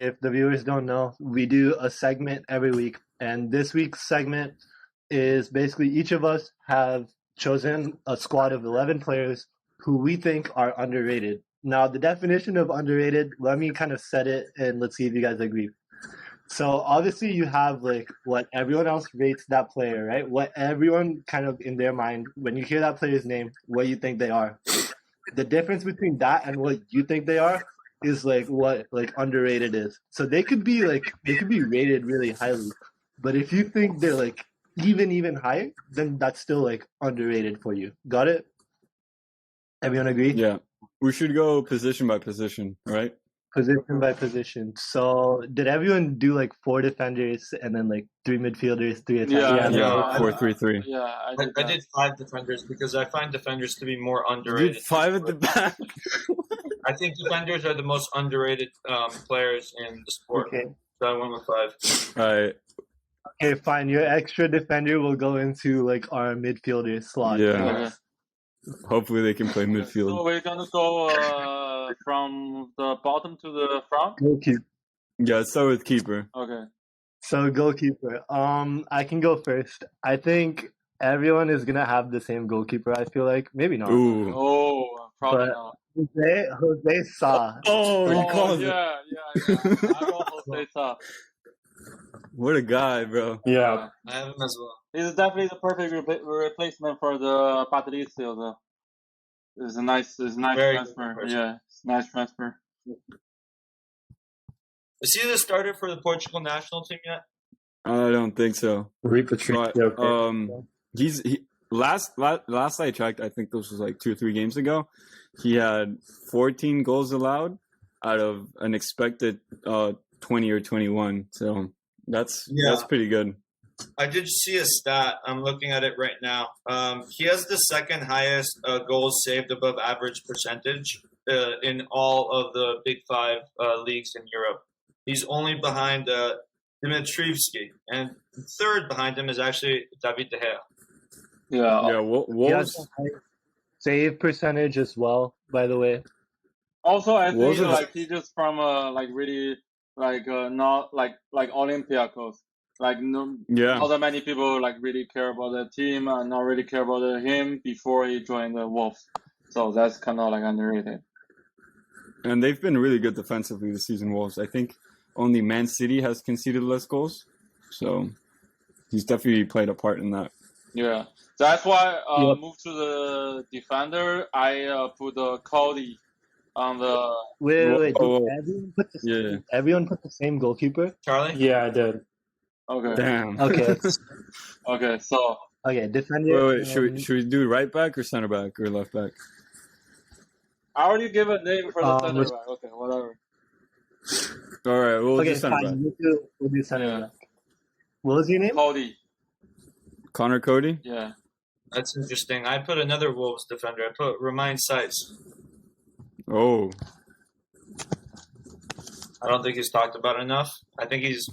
If the viewers don't know, we do a segment every week, and this week's segment is basically each of us have chosen a squad of 11 players who we think are underrated. Now, the definition of underrated, let me kind of set it, and let's see if you guys agree. So obviously you have like what everyone else rates that player, right? What everyone kind of in their mind, when you hear that player's name, what you think they are. The difference between that and what you think they are is like what like underrated is. So they could be rated really highly. But if you think they're like even higher, then that's still like underrated for you. Got it? Everyone agree? Yeah. We should go position by position, right? Position by position. So did everyone do like 4 defenders and then like 3 midfielders, 3 attackers? Yeah, 4-3-3. Yeah, I did 5 defenders because I find defenders to be more You underrated. did 5 at the back. I think defenders are the most underrated players in the sport. Okay. So I went with 5. All right. Okay, fine. Your extra defender will go into like our midfielder slot. Yeah. Okay. Hopefully they can play So midfield. we're gonna go from the bottom to the front. Goalkeeper. Yeah, let's start with keeper. Okay. So goalkeeper. I can go first. I think everyone is gonna have the same goalkeeper. I feel like maybe not. Ooh. Oh, probably But- not. Jose Sa. Oh, he calls it. yeah. I go Jose Sa. What a guy, bro. Yeah. I have him as well. He's definitely the perfect replacement for the Patricio, though. It's a nice Very good transfer. person. Yeah, it's a nice transfer. Is he the starter for the Portugal national team yet? I don't think so. Repatriate. But, Okay. last I checked, I think this was like 2 or 3 games ago. He had 14 goals allowed out of an expected 20 or 21. So that's pretty good. I did see a stat. I'm looking at it right now. He has the second highest goals saved above average percentage in all of the Big 5 leagues in Europe. He's only behind Dimitrievski, and third behind him is actually David De Gea. Yeah. Yeah, He has a high save percentage as well, by the way. Also, I think Wasn't- like he's just from really not like Olympiacos. Like no, Yeah. not that many people like really care about the team and not really care about him before he joined the Wolves. So that's kind of like underrated. And they've been really good defensively this season, Wolves. I think only Man City has conceded less goals. So he's definitely played a part in that. Yeah, that's why Yep. move to the defender. I put Cody on the. Wait. Whoa. Everyone put the same goalkeeper? Charlie? Yeah, I did. Okay. Damn. Okay. Okay. So Okay, defender. Wait, should we do right back or center back or left back? I already give a name for the center which- back. Okay, whatever. All right, we'll Okay, do center back. fine. We'll do center Yeah. back. What was your name? Cody. Connor Cody? Yeah. That's interesting. I put another Wolves defender. I put Romain Saiz. Oh. I don't think he's talked about enough. I think he's,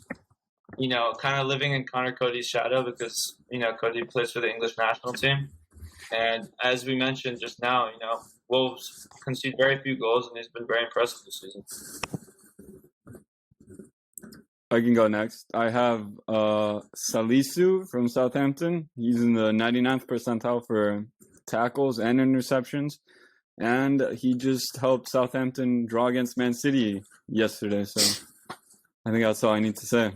kind of living in Connor Cody's shadow because, Cody plays for the English national team. And as we mentioned just now, Wolves concede very few goals, and he's been very impressive this season. I can go next. I have Salisu from Southampton. He's in the 99th percentile for tackles and interceptions. And he just helped Southampton draw against Man City yesterday. So I think that's all I need to say.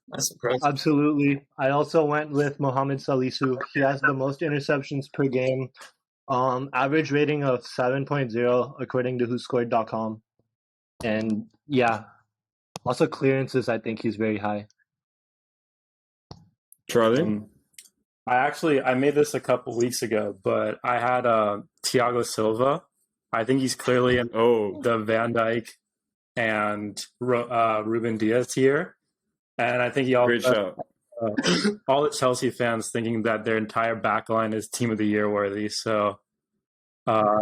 That's impressive. Absolutely. I also went with Mohamed Salisu. He has the most interceptions per game. Average rating of 7.0 according to WhoScored.com. And yeah, also clearances, I think he's very high. Charlie? I made this a couple weeks ago, but I had Thiago Silva. I think he's clearly in the Van Dijk and Ruben Diaz tier. And I think he Great also shout. all the Chelsea fans thinking that their entire backline is Team of the Year worthy. So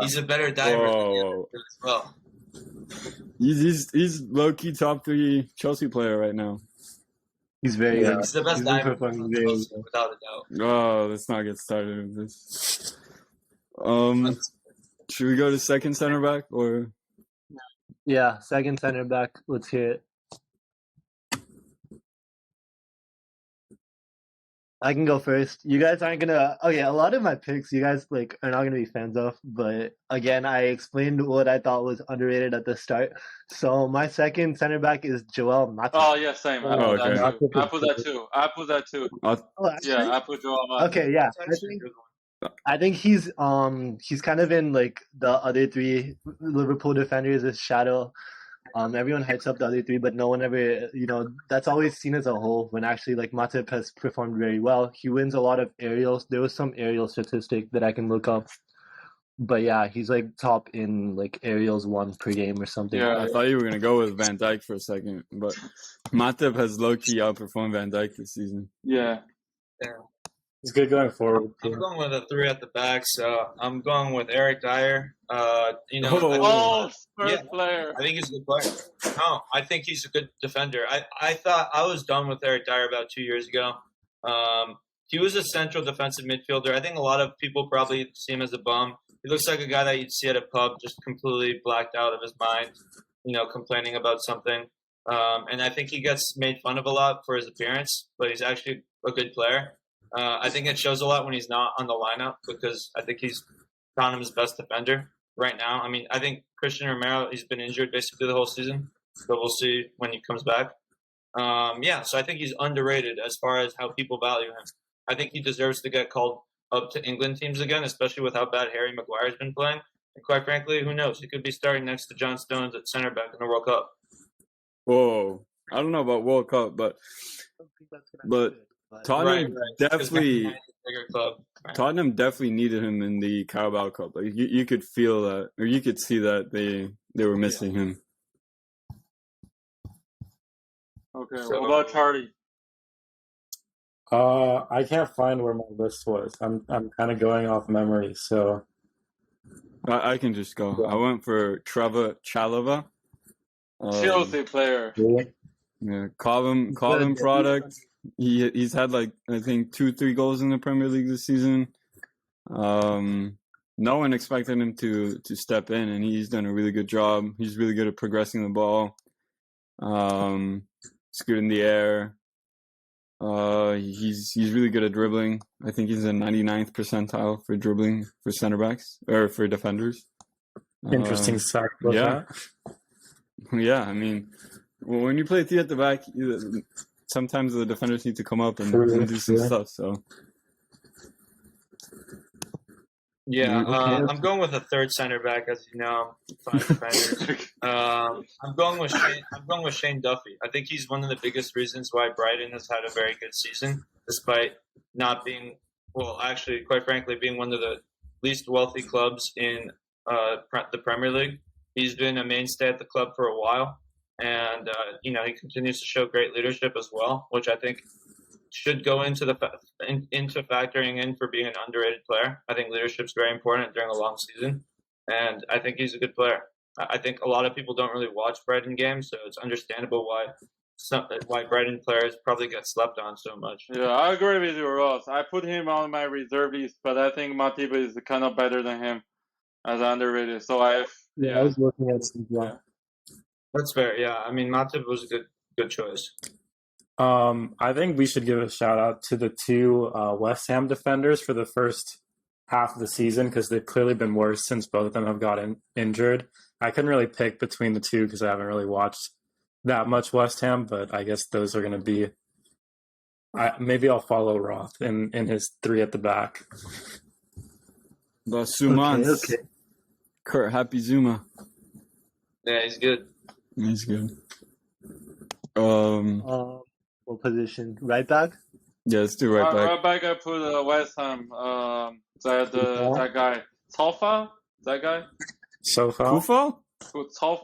He's a better diver than the other two as well. He's low-key top 3 Chelsea player right now. He's very Yeah. good. He's the best He's been diver performing very well. without a doubt. Oh, let's not get started with this. Should we go to second center back or? Yeah, second center back. Let's hear it. I can go first. You guys aren't gonna. Okay, a lot of my picks you guys like are not gonna be fans of, but again, I explained what I thought was underrated at the start. So my second center back is Joel Matip. Oh yeah, same. I Oh, put that okay. too. I put that too. Oh, Yeah, actually, I put Joel Matip. okay, yeah. That's actually a good one. I think he's kind of in like the other three Liverpool defenders' shadow. Everyone hypes up the other three, but no one ever, that's always seen as a whole. When actually, like Matip has performed very well. He wins a lot of aerials. There was some aerial statistic that I can look up, but yeah, he's like top in like aerials won per game or something. Yeah. I thought you were gonna go with Van Dijk for a second, but Matip has low key outperformed Van Dijk this season. Yeah. He's good going forward. I'm too. going with a 3 at the back, so I'm going with Eric Dyer. Oh, Spurs Yeah. player. I think he's a good player. No, I think he's a good defender. I thought I was done with Eric Dyer about 2 years ago. He was a central defensive midfielder. I think a lot of people probably see him as a bum. He looks like a guy that you'd see at a pub, just completely blacked out of his mind, complaining about something. And I think he gets made fun of a lot for his appearance, but he's actually a good player. I think it shows a lot when he's not on the lineup because I think he's Tottenham's best defender right now. I mean, I think Christian Romero, he's been injured basically the whole season, but we'll see when he comes back. So I think he's underrated as far as how people value him. I think he deserves to get called up to England teams again, especially with how bad Harry Maguire's been playing. And quite frankly, who knows? He could be starting next to John Stones at center back in the World Cup. Whoa, I don't know about World Cup, but Tottenham definitely Bigger club. Right. Tottenham definitely needed him in the Carabao Cup. Like you could feel that, or you could see that they were missing him. Okay, So- what about Charlie? I can't find where my list was. I'm kind of going off memory, so I can just go. I went for Trevor Chalobah. Chelsea player. Yeah, Cobham product. He's had like I think 2-3 goals in the Premier League this season. No one expected him to step in, and he's done a really good job. He's really good at progressing the ball. He's good in the air. He's really good at dribbling. I think he's a 99th percentile for dribbling for center backs or for defenders. interesting fact about yeah. that. Yeah, I mean, when you play three at the back, sometimes the defenders need to come up and do some stuff. So yeah, Okay. I'm going with a third center back, as you know, 5 defenders. I'm going with Shane Duffy. I think he's one of the biggest reasons why Brighton has had a very good season, despite not being, well, actually, quite frankly, being one of the least wealthy clubs in the Premier League. He's been a mainstay at the club for a while, and he continues to show great leadership as well, which I think should go into into factoring in for being an underrated player. I think leadership's very important during a long season, and I think he's a good player. I think a lot of people don't really watch Brighton games, so it's understandable why Brighton players probably get slept on so much. Yeah, I agree with you, Ross. I put him on my reserve list, but I think Matip is kind of better than him as underrated. So I was looking at some. Yeah. That's fair. Yeah, I mean Matip was a good choice. I think we should give a shout out to the two West Ham defenders for the first half of the season because they've clearly been worse since both of them have gotten injured. I couldn't really pick between the two because I haven't really watched that much West Ham, but I guess those are going to be. Maybe I'll follow Roth in his three at the back. the Sumans, Okay. Kurt Happy Zuma. Yeah, he's good. He's good. What position? Right back? Yeah, let's do right back. Right back, I put West Ham. That guy, Taufa. That guy. So far, Kufal?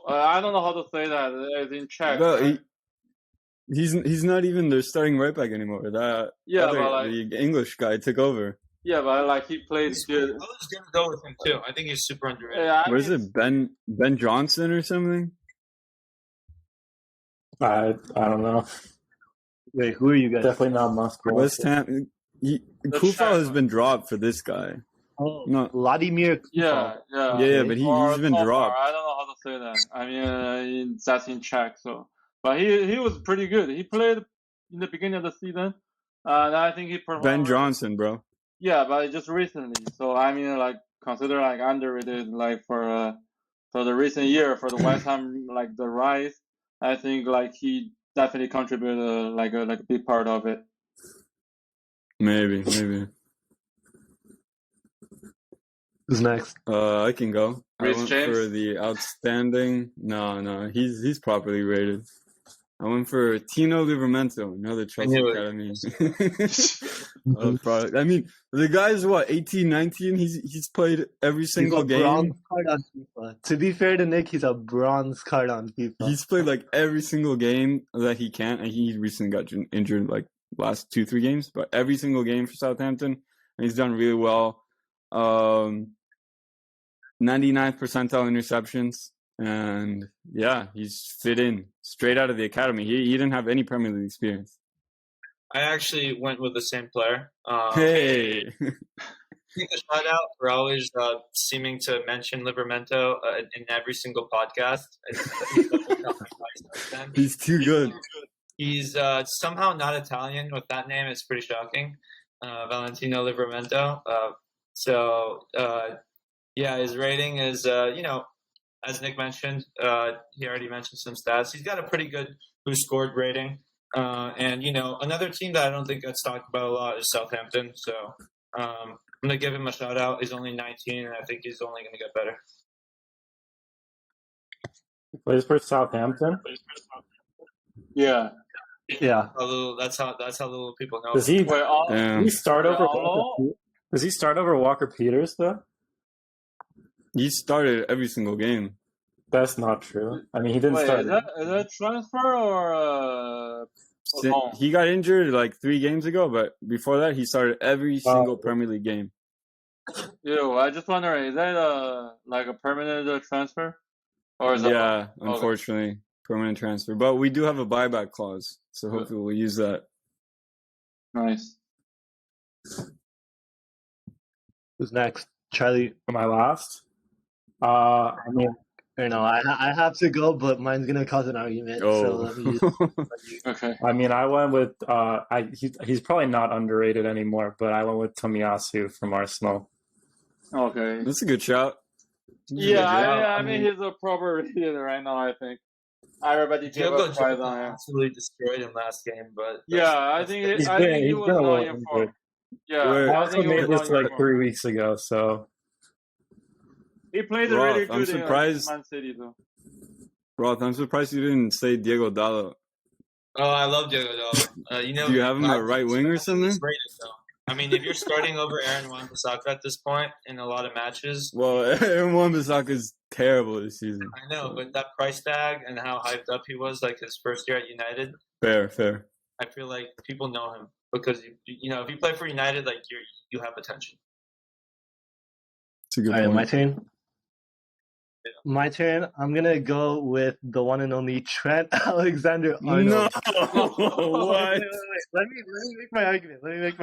I don't know how to say that. It's in Czech. No, he's not even their starting right back anymore. That the English guy took over. Yeah, but like he played I good. was gonna go with him too. I think he's super underrated. Yeah, What is it? Ben Johnson or something? I don't know. Wait, who are you guys? Definitely not Moscow. West Ham. Kufal has been dropped for this guy. Oh, No. Vladimir Kufal. Yeah. Yeah, but he's been dropped. I don't know how to say that. I mean, that's in Czech. So, but he was pretty good. He played in the beginning of the season, No, I think he performed. Ben Johnson, bro. Yeah, but just recently. So I mean, like consider like underrated, like for the recent year for the West Ham, like the rise. I think like he definitely contributed like a big part of it. Maybe. Who's next? I can go. I Reece went James? for the outstanding. No, he's properly rated. I went for Tino Livramento, another Chelsea knew it. Academy product. I mean, the guy's what, 18, 19? He's played every single He's a bronze game. card on FIFA. To be fair to Nick, he's a bronze card on FIFA. He's played like every single game that he can. And he recently got injured like last 2-3 games, but every single game for Southampton, and he's done really well. 99th percentile interceptions, and yeah, he's fit in straight out of the academy. He didn't have any Premier League experience. I actually went with the same player. Hey, Take a shout out for always seeming to mention Livramento in every single podcast. he's too good. He's somehow not Italian with that name. It's pretty shocking. Valentino Livramento. Yeah, his rating is, as Nick mentioned, he already mentioned some stats. He's got a pretty good who scored rating. And, another team that I don't think gets talked about a lot is Southampton. So I'm going to give him a shout out. He's only 19, and I think he's only going to get better. He plays for Southampton. Yeah. Yeah. That's how little people know. Does he? Wait, Does he start over? Arnold? Does he start over Walker Peters though? He started every single game. That's not true. I mean, he didn't Wait, start. is that transfer or He got injured like 3 games ago, but before that, he started every single Premier League game. Yo, I just wondering, is that like a permanent transfer, or is it? Yeah, unfortunately, permanent transfer. But we do have a buyback clause, so hopefully we'll use that. Nice. Who's next? Charlie. Am I last? I mean, I have to go, but mine's gonna cause an argument. So let me Okay. I mean, I went with he's probably not underrated anymore, but I went with Tomiyasu from Arsenal. Okay. That's a good shout. Yeah, I mean he's a proper rated right now. I think everybody gave Diogo a prize Jota on him. absolutely destroyed him last game, but I think he was been a not little in injured. form. Yeah, Wait. I I also think he made was this not in like form. 3 weeks ago, so He played Roth, really I'm good surprised. in Man City though. Roth, I'm surprised you didn't say Diego Dallo. Oh, I love Diogo Dallo. Do you have him at right wing or something? He's rated, though. I mean, if you're starting over Aaron Wan-Bissaka at this point in a lot of matches, Well, Aaron Wan-Bissaka is terrible this season. I know, but that price tag and how hyped up he was, like his first year at United, Fair. I feel like people know him because if you play for United, like you have attention. It's a good All right, point. my turn. Yeah. My turn. I'm gonna go with the one and only Trent Alexander-Arnold. No, Wait, what? Let me make my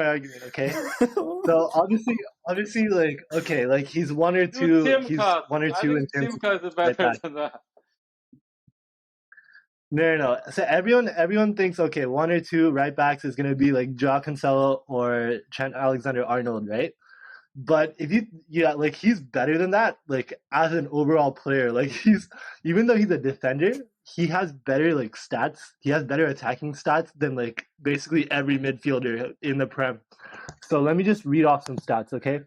argument. Okay. So obviously, like he's one or two. He's one or two in terms of. Simcast is better than that. No. So everyone thinks one or two right backs is gonna be like Joao Cancelo or Trent Alexander-Arnold, right? But if he's better than that. Like as an overall player, like even though he's a defender, he has better like stats. He has better attacking stats than like basically every midfielder in the Prem. So let me just read off some stats, okay?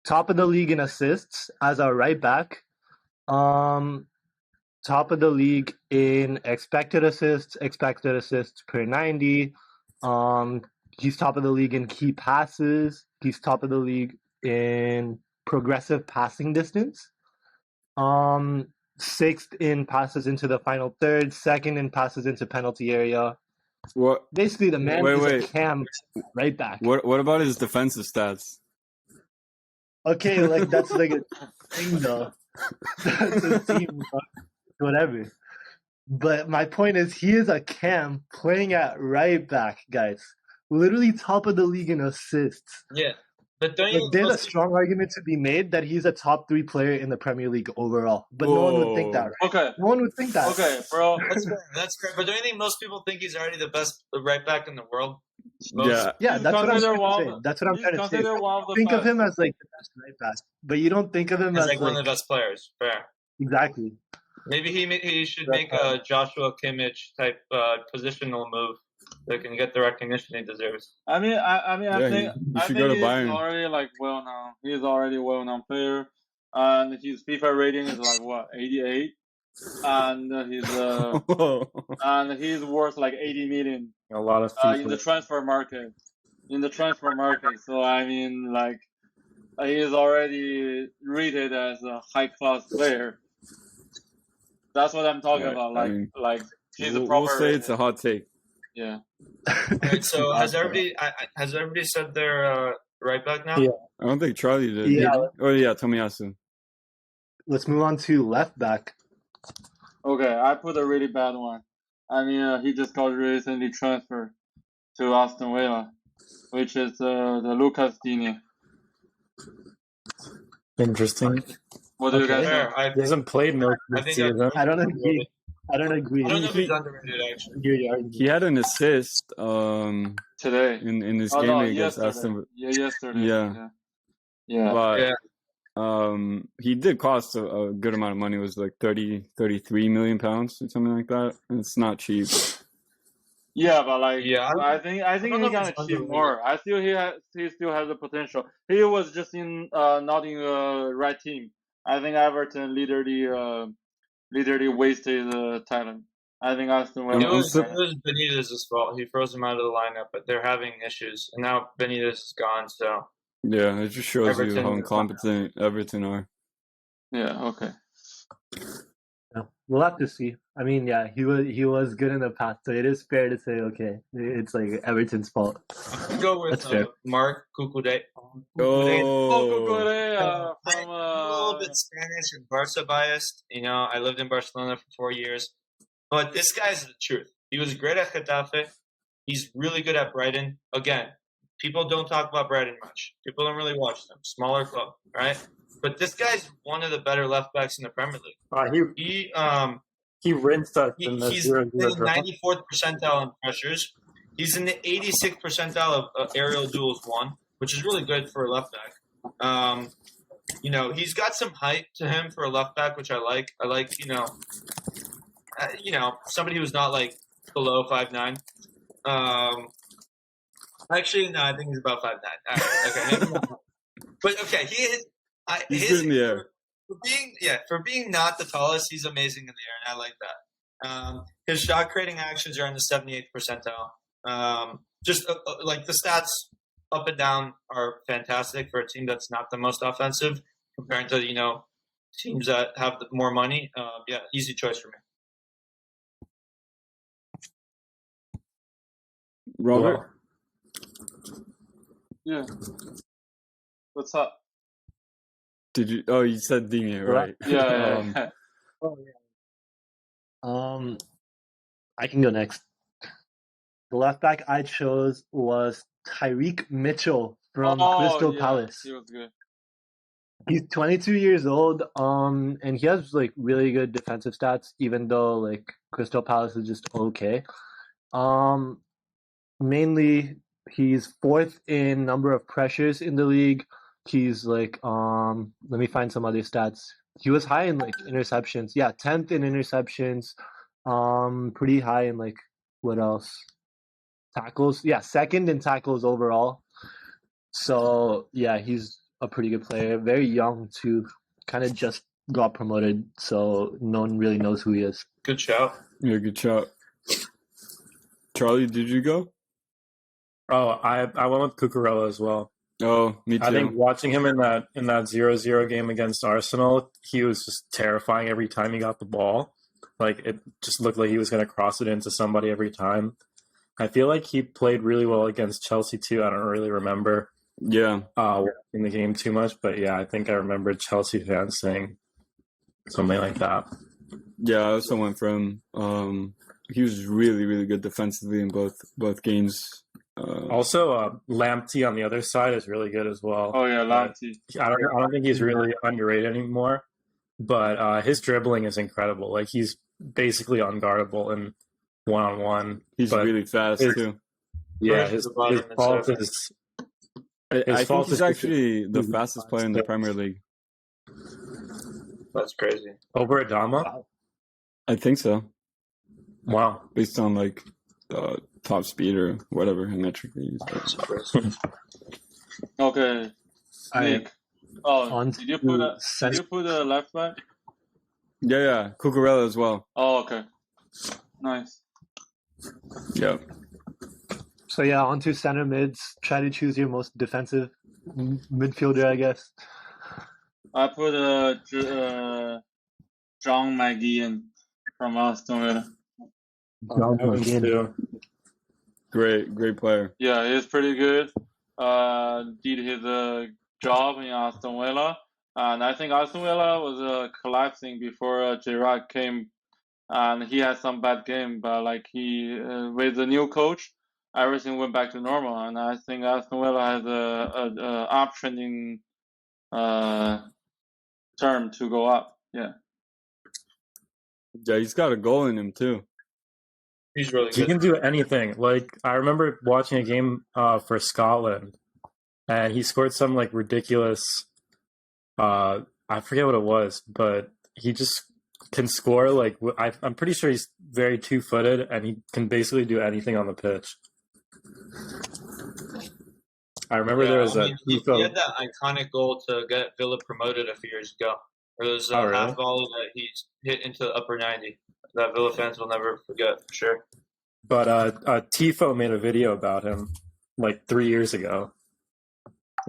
Top of the league in assists as a right back. Top of the league in expected assists per 90. He's top of the league in key passes. He's top of the league in progressive passing distance. Sixth in passes into the final third. Second in passes into penalty area. What? Basically, the man is a cam right back. What about his defensive stats? Okay, like that's like a thing though. That's a team, whatever. But my point is, he is a cam playing at right back, guys. Literally top of the league in assists. Yeah. But don't Like, you there's a mostly, strong argument to be made that he's a top 3 player in the Premier League overall, but no one would think that, right? Okay, No one would think that. okay, bro. that's fair. That's fair. But don't you think most people think he's already the best right back in the world? Yeah, Yeah, He's that's what I'm considered trying to one say. of That's what I'm he's trying to say. considered one of the Think of best. him as like the best right back, but you don't think of him He's as like one of the best players. Fair. exactly. Maybe he should That's make a Joshua Kimmich type positional move that can get the recognition he deserves. I mean, I Yeah, think he should go to he's Bayern. already like well known. He's already a well known player, and his FIFA rating is like what 88, and he's worth like 80 million A lot of in people. the transfer market. In the transfer market, so I mean, like he is already rated as a high class player. That's what I'm talking about. I mean, Like he's a we'll proper say it's a rated. hot take. Yeah. All right, so has Awesome. everybody said their right back now? Yeah. I don't think Charlie did. Yeah. Oh yeah, Tomiyasu. Let's move on to left back. Okay, I put a really bad one. I mean, he just got recently transferred to Aston Villa, which is the Lucas Digne. Interesting. What do you Okay. guys think? Fair. He hasn't played most I this think season. I don't agree. I don't agree. I don't know if He- he's underrated actually. Hear your argument. He had an assist Today? in this Oh game no, against yesterday. Aston Villa. Yeah, yesterday. Yeah. Yeah. But Yeah. he did cost a good amount of money. It was like 33 million pounds or something like that. And it's not cheap. Yeah, but like, Yeah, I think don't he know if can it's achieve underrated. more. I feel he still has the potential. He was just not in the right team. I think Everton literally wasted talent. I think Aston It Villa. was Benitez's fault. He froze him out of the lineup, but they're having issues, and now Benitez is gone. So Yeah, it just shows you Everton how is incompetent Everton are. Yeah. Okay. Yeah. We'll have to see. I mean, yeah, he was good in the past, so it is fair to say, okay, it's like Everton's fault. I'll go with That's fair. Mark Cucurella. Oh, From I'm a little bit Spanish and Barca biased. You know, I lived in Barcelona for 4 years. But this guy's the truth. He was great at Getafe. He's really good at Brighton. Again, people don't talk about Brighton much. People don't really watch them. Smaller club, right? But this guy's one of the better left backs in the Premier League. He rinsed us in the He's in 0-0 the draw. 94th percentile in pressures. He's in the 86th percentile of aerial duels won, which is really good for a left back. You know, he's got some height to him for a left back, which I like. I like, somebody who's not like below 5'9". Actually, no, I think he's about 5'9". Okay, maybe not. But okay, he is. he's good in the air. For being not the tallest, he's amazing in the air, and I like that. His shot creating actions are in the 78th percentile. Just like the stats up and down are fantastic for a team that's not the most offensive compared to teams that have more money. Yeah, easy choice for me. Robert? Well, Yeah. What's up? Did you? Oh, you said Digne, right? Yeah. Oh, yeah. I can go next. The left back I chose was Tyreek Mitchell from Crystal Palace. He was good. He's 22 years old, and he has like really good defensive stats, even though like Crystal Palace is just okay. Mainly he's 4th in number of pressures in the league. He's like let me find some other stats. He was high in like interceptions. Yeah, 10th in interceptions. Pretty high in like what else? Tackles. Yeah, 2nd in tackles overall. So yeah, he's a pretty good player. Very young too. Kind of just got promoted, so no one really knows who he is. Good shout. Yeah, good shot. Charlie, did you go? oh, I went with Cucurella as well. Oh, me too. I think watching him in that 0-0 game against Arsenal, he was just terrifying every time he got the ball. Like it just looked like he was going to cross it into somebody every time. I feel like he played really well against Chelsea too. I don't really remember Yeah. watching the game too much, but yeah, I think I remember Chelsea fans saying something like that. Yeah, I also went for him. He was really, really good defensively in both games. Also, Lamptey on the other side is really good as well. Oh yeah, But Lamptey. I don't think he's really underrated anymore. But his dribbling is incredible. Like he's basically unguardable in one-on-one. He's But really fast his- too. yeah, Where's his the bottom fault and is I think fault he's is actually the he's fastest player in the six. Premier League. That's crazy. over Adama. I think so, Wow. based on like top speed or whatever metric they use. That's crazy. Okay, Nick. Oh, On did you to put a center- left back? Yeah, Cucurella as well. Oh, okay. Nice. Yeah. So yeah, onto center mids. Try to choose your most defensive midfielder, I guess. I put John McGeehan from Aston Villa. Too. Great player. Yeah, he's pretty good. Did his job in Aston Villa, and I think Aston Villa was collapsing before Gerrard came, and he had some bad game, but like he with the new coach, everything went back to normal, and I think Aston Villa has a uptrending term to go up. Yeah. Yeah, he's got a goal in him too. He's really He good. can do anything. Like I remember watching a game for Scotland, and he scored some like ridiculous. I forget what it was, but he just can score. Like I'm pretty sure he's very 2-footed, and he can basically do anything on the pitch. I remember there was he had that iconic goal to get Villa promoted a few years ago. It was a really? half volley that he hit into the upper 90. That Villa fans will never forget, for sure. But Tifo made a video about him like 3 years ago.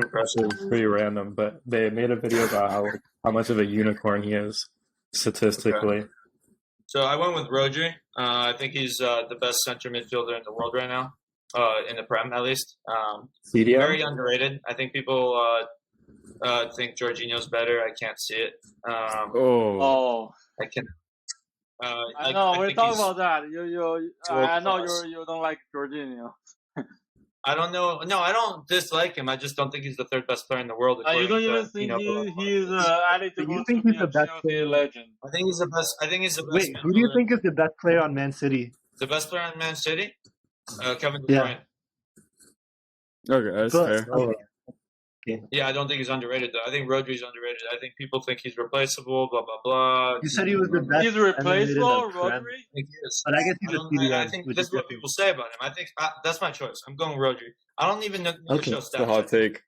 Impressive. It's pretty random, but they made a video about how much of a unicorn he is statistically. Okay. So I went with Rodri. I think he's the best center midfielder in the world right now, in the Prem at least. CDM? Very underrated. I think people think Jorginho's better. I can't see it. Oh. I can. I know we're talking about that. I know you don't like Jorginho. I don't know. No, I don't dislike him. I just don't think he's the third best player in the world. You don't even think he's eligible You think to he's be the a best Chelsea player? legend? I think he's the best. I think he's the best. Wait, who do you midfielder. think is the best player on Man City? The best player on Man City? Kevin De Yeah. Bruyne. Okay, that's But- fair. okay. Yeah, I don't think he's underrated though. I think Rodri's underrated. I think people think he's replaceable. Blah blah blah. You said he was the best. He's replaceable, animated of Prem. Rodri. I think he is. But I guess he's a CDM. I think which that's is what different. people say about him. I think that's my choice. I'm going Rodri. I don't even know Okay. show It's a hot stats. take.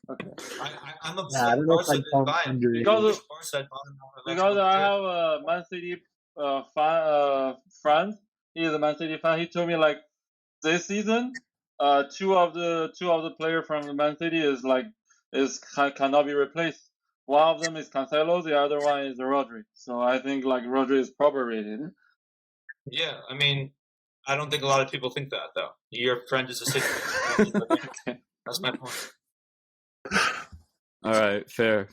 I'm Yeah, I upset. don't know if Barca I'd didn't call buy him him. underrated. Because Barca bought him last Because year. I have a Man City friend. He is a Man City fan. He told me like this season, two of the player from the Man City cannot be replaced. One of them is Cancelo. The other one is Rodri. So I think like Rodri is proper rated. Yeah, I mean, I don't think a lot of people think that though. Your friend is a City. That's my point. All right, fair.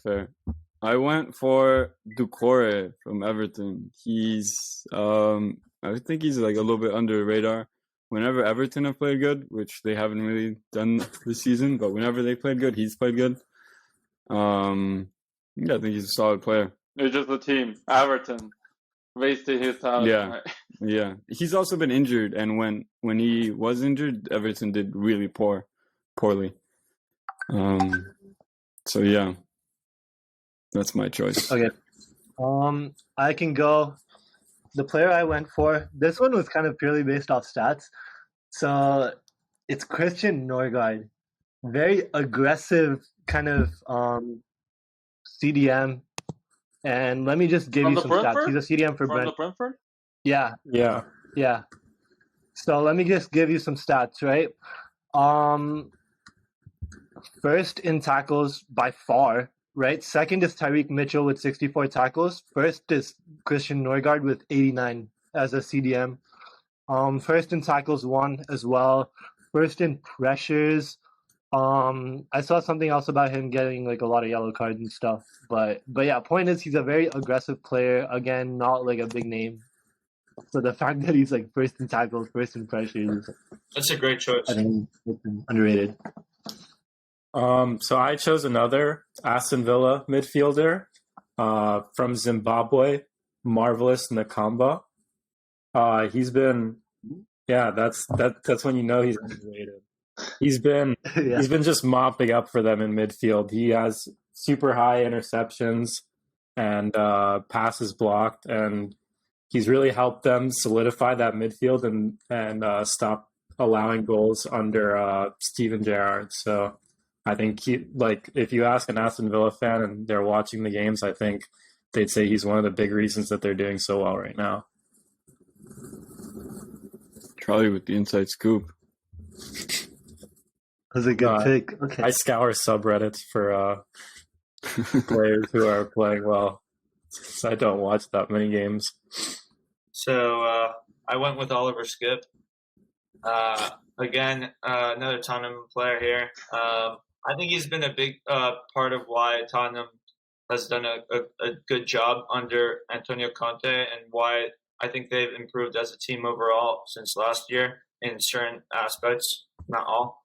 I went for Doucouré from Everton. He's I think he's like a little bit under the radar. Whenever Everton have played good, which they haven't really done this season, but whenever they played good, he's played good. Yeah, I think he's a solid player. It's just the team. Everton wasted his talent. Yeah. Right? Yeah, he's also been injured, and when he was injured, Everton did really poorly. So yeah, that's my choice. Okay. I can go. The player I went for, this one was kind of purely based off stats. So it's Christian Norgard. Very aggressive kind of CDM. And let me just give From you the some stats. Brentford? He's a CDM for From Brent. the Brentford? Yeah, Yeah. yeah. So let me just give you some stats, right? First in tackles by far, right? Second is Tyreek Mitchell with 64 tackles. First is Christian Norgard with 89 as a CDM. First in tackles won as well. First in pressures. I saw something else about him getting like a lot of yellow cards and stuff. But yeah, point is he's a very aggressive player. Again, not like a big name. So the fact that he's like first in tackles, first in pressures, That's a great choice. I think it's underrated. So I chose another Aston Villa midfielder from Zimbabwe, Marvelous Nakamba. He's been, that's when you know he's underrated. He's been just mopping up for them in midfield. He has super high interceptions and passes blocked, and he's really helped them solidify that midfield and stop allowing goals under Steven Gerrard. So I think if you ask an Aston Villa fan and they're watching the games, I think they'd say he's one of the big reasons that they're doing so well right now. Charlie with the inside scoop. That's a good pick. Okay. I scour subreddits for players who are playing well. So I don't watch that many games. So I went with Oliver Skip. Again, another Tottenham player here. I think he's been a big part of why Tottenham has done a good job under Antonio Conte, and why I think they've improved as a team overall since last year in certain aspects, not all.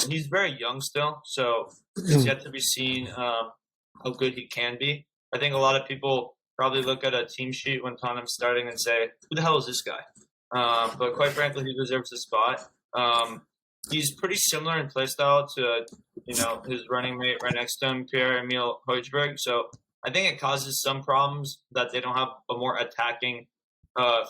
He's very young still, so it's yet to be seen how good he can be. I think a lot of people probably look at a team sheet when Tottenham's starting and say, who the hell is this guy? But quite frankly, he deserves a spot. He's pretty similar in play style to his running mate right next to him, Pierre-Emile Højbjerg. So I think it causes some problems that they don't have a more attacking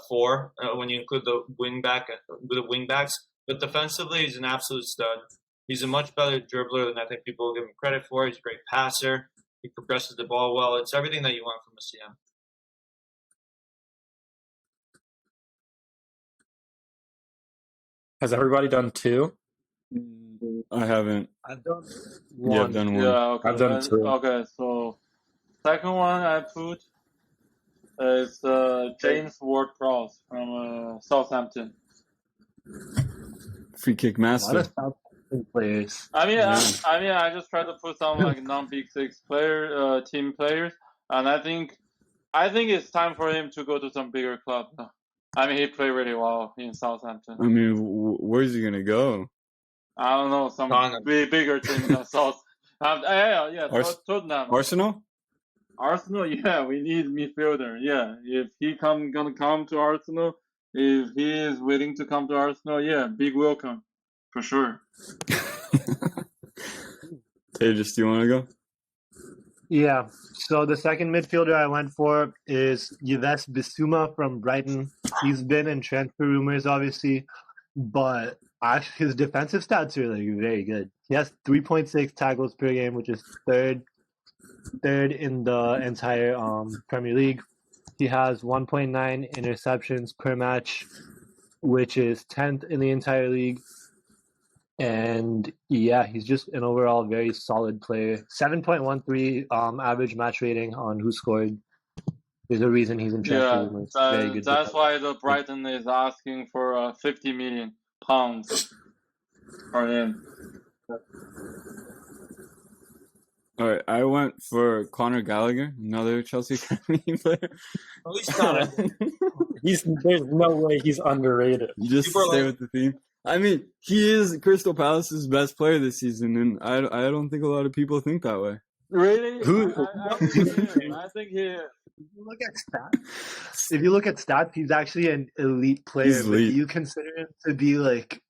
four when you include the wingbacks. But defensively, he's an absolute stud. He's a much better dribbler than I think people give him credit for. He's a great passer. He progresses the ball well. It's everything that you want from a CM. Has everybody done two? I haven't. I've done Yeah, one. I've done one. Yeah, okay. I've done two. Okay, so second one I put is James Ward-Prowse from Southampton. Free kick A lot master. of Southampton players. I mean, Yeah. I just try to put some like non-Big Six team players, and I think it's time for him to go to some bigger club. I mean, he played really well in Southampton. I mean, where's he gonna go? I don't know, some bigger team than South. Tottenham. Arsenal? Arsenal, yeah, we need midfielder. Yeah, if he gonna come to Arsenal, if he is willing to come to Arsenal, yeah, big welcome, for sure. Tejas, do you want to go? Yeah. So the second midfielder I went for is Yves Bissouma from Brighton. He's been in transfer rumors, obviously, but his defensive stats are like very good. He has 3.6 tackles per game, which is third in the entire Premier League. He has 1.9 interceptions per match, which is 10th in the entire league. And yeah, he's just an overall very solid player. 7.13 average match rating on Who Scored. There's a reason he's in transfer rumors. Very good. That's why the Brighton is asking for £50 million for him. All right, I went for Conor Gallagher, another Chelsea Academy player. There's no way he's underrated. You just stay with the theme. I mean, he is Crystal Palace's best player this season, and I don't think a lot of people think that way. Really? Who? I think he. If you look at stats, he's actually an elite player. He's elite. But you consider him to be like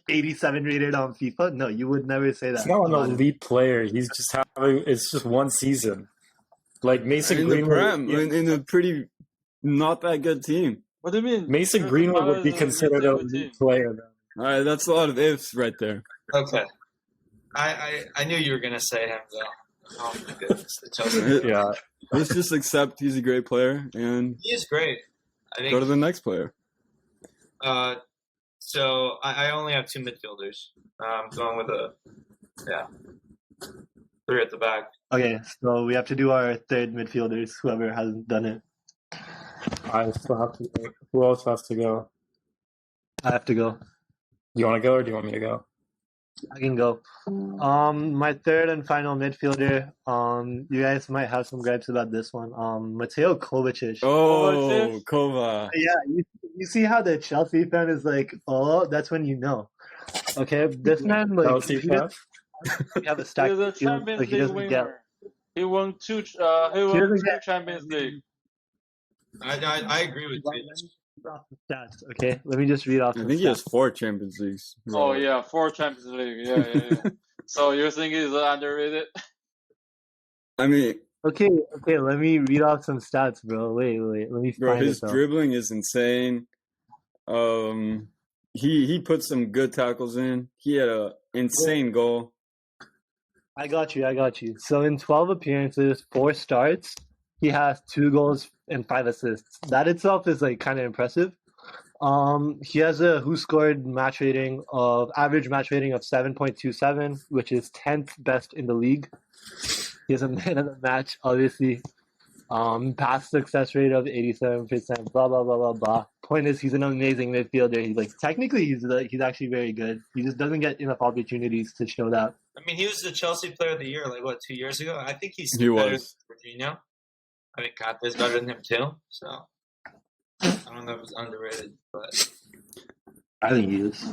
87 rated on FIFA? No, you would never say that. He's not an elite player. He's just it's just one season. Like Mason Greenwood in a pretty not that good team. What do you mean? Mason Greenwood would be considered an elite player. All right, that's a lot of ifs right there. Okay. I knew you were going to say him, though. Oh, my goodness. The Chelsea. Yeah. Let's just accept he's a great player and He is great. I think. go to the next player. So I only have two midfielders. I'm going with three at the back. Okay, so we have to do our third midfielders, whoever hasn't done it. I still have to go. Who else has to go? I have to go. Do you want to go or do you want me to go? I can go. My third and final midfielder. You guys might have some gripes about this one. Mateo Kovacic. Oh, Kova. Yeah, you see how the Chelsea fan is like, oh, that's when you know. Okay, this man like Chelsea he fan? doesn't have a stack He's a midfield, so Champions he League doesn't get. winner. He won two. He He won doesn't two get. Champions League. I agree with Let you. me read off the stats. Okay, let me just read off I the think he has stats. 4 Champions Leagues. Oh yeah, 4 Champions League. Yeah. So you think he's underrated? I mean, Okay, let me read off some stats, bro. Wait, let me bro, find his it though. dribbling is insane. He put some good tackles in. He had a insane goal. I got you. So in 12 appearances, 4 starts, he has 2 goals and 5 assists. That itself is like kind of impressive. He has a who scored average match rating of 7.27, which is 10th best in the league. He has a man of the match, obviously. Pass success rate of 87%. Blah blah blah blah blah. Point is, he's an amazing midfielder. He's like technically he's actually very good. He just doesn't get enough opportunities to show that. I mean, he was the Chelsea Player of the Year, 2 years ago? I think he's He better was. than Jorginho. I think Kante's better than him too. So I don't know if it's underrated, but I think he is.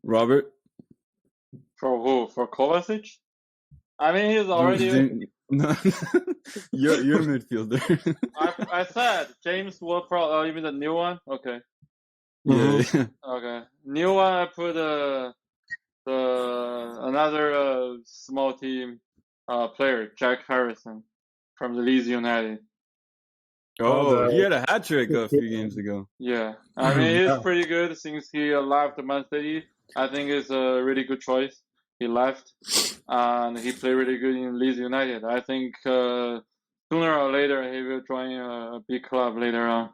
Robert? For who? For Kovacic? I mean, he's already. No, you're a midfielder. I said James will probably even the new one. Okay. Yeah. Okay. New one. I put another small team player, Jack Harrison, from the Leeds United. Oh, he had a hat trick a few games ago. Yeah, I mean he's Yeah. pretty good since he left Man City. I think it's a really good choice. He left, and he played really good in Leeds United. I think sooner or later he will join a big club later on.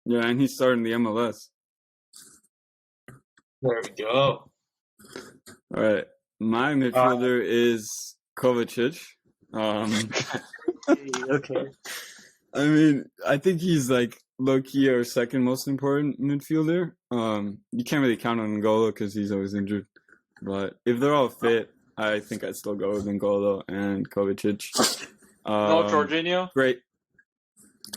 Yeah, and he's starting the MLS. there we go. All right. My midfielder is Kovacic. Okay. I mean, I think he's like low-key our second most important midfielder. You can't really count on N'Golo because he's always injured. But if they're all fit, I think I'd still go with N'Golo and Kovacic. No Jorginho. Great.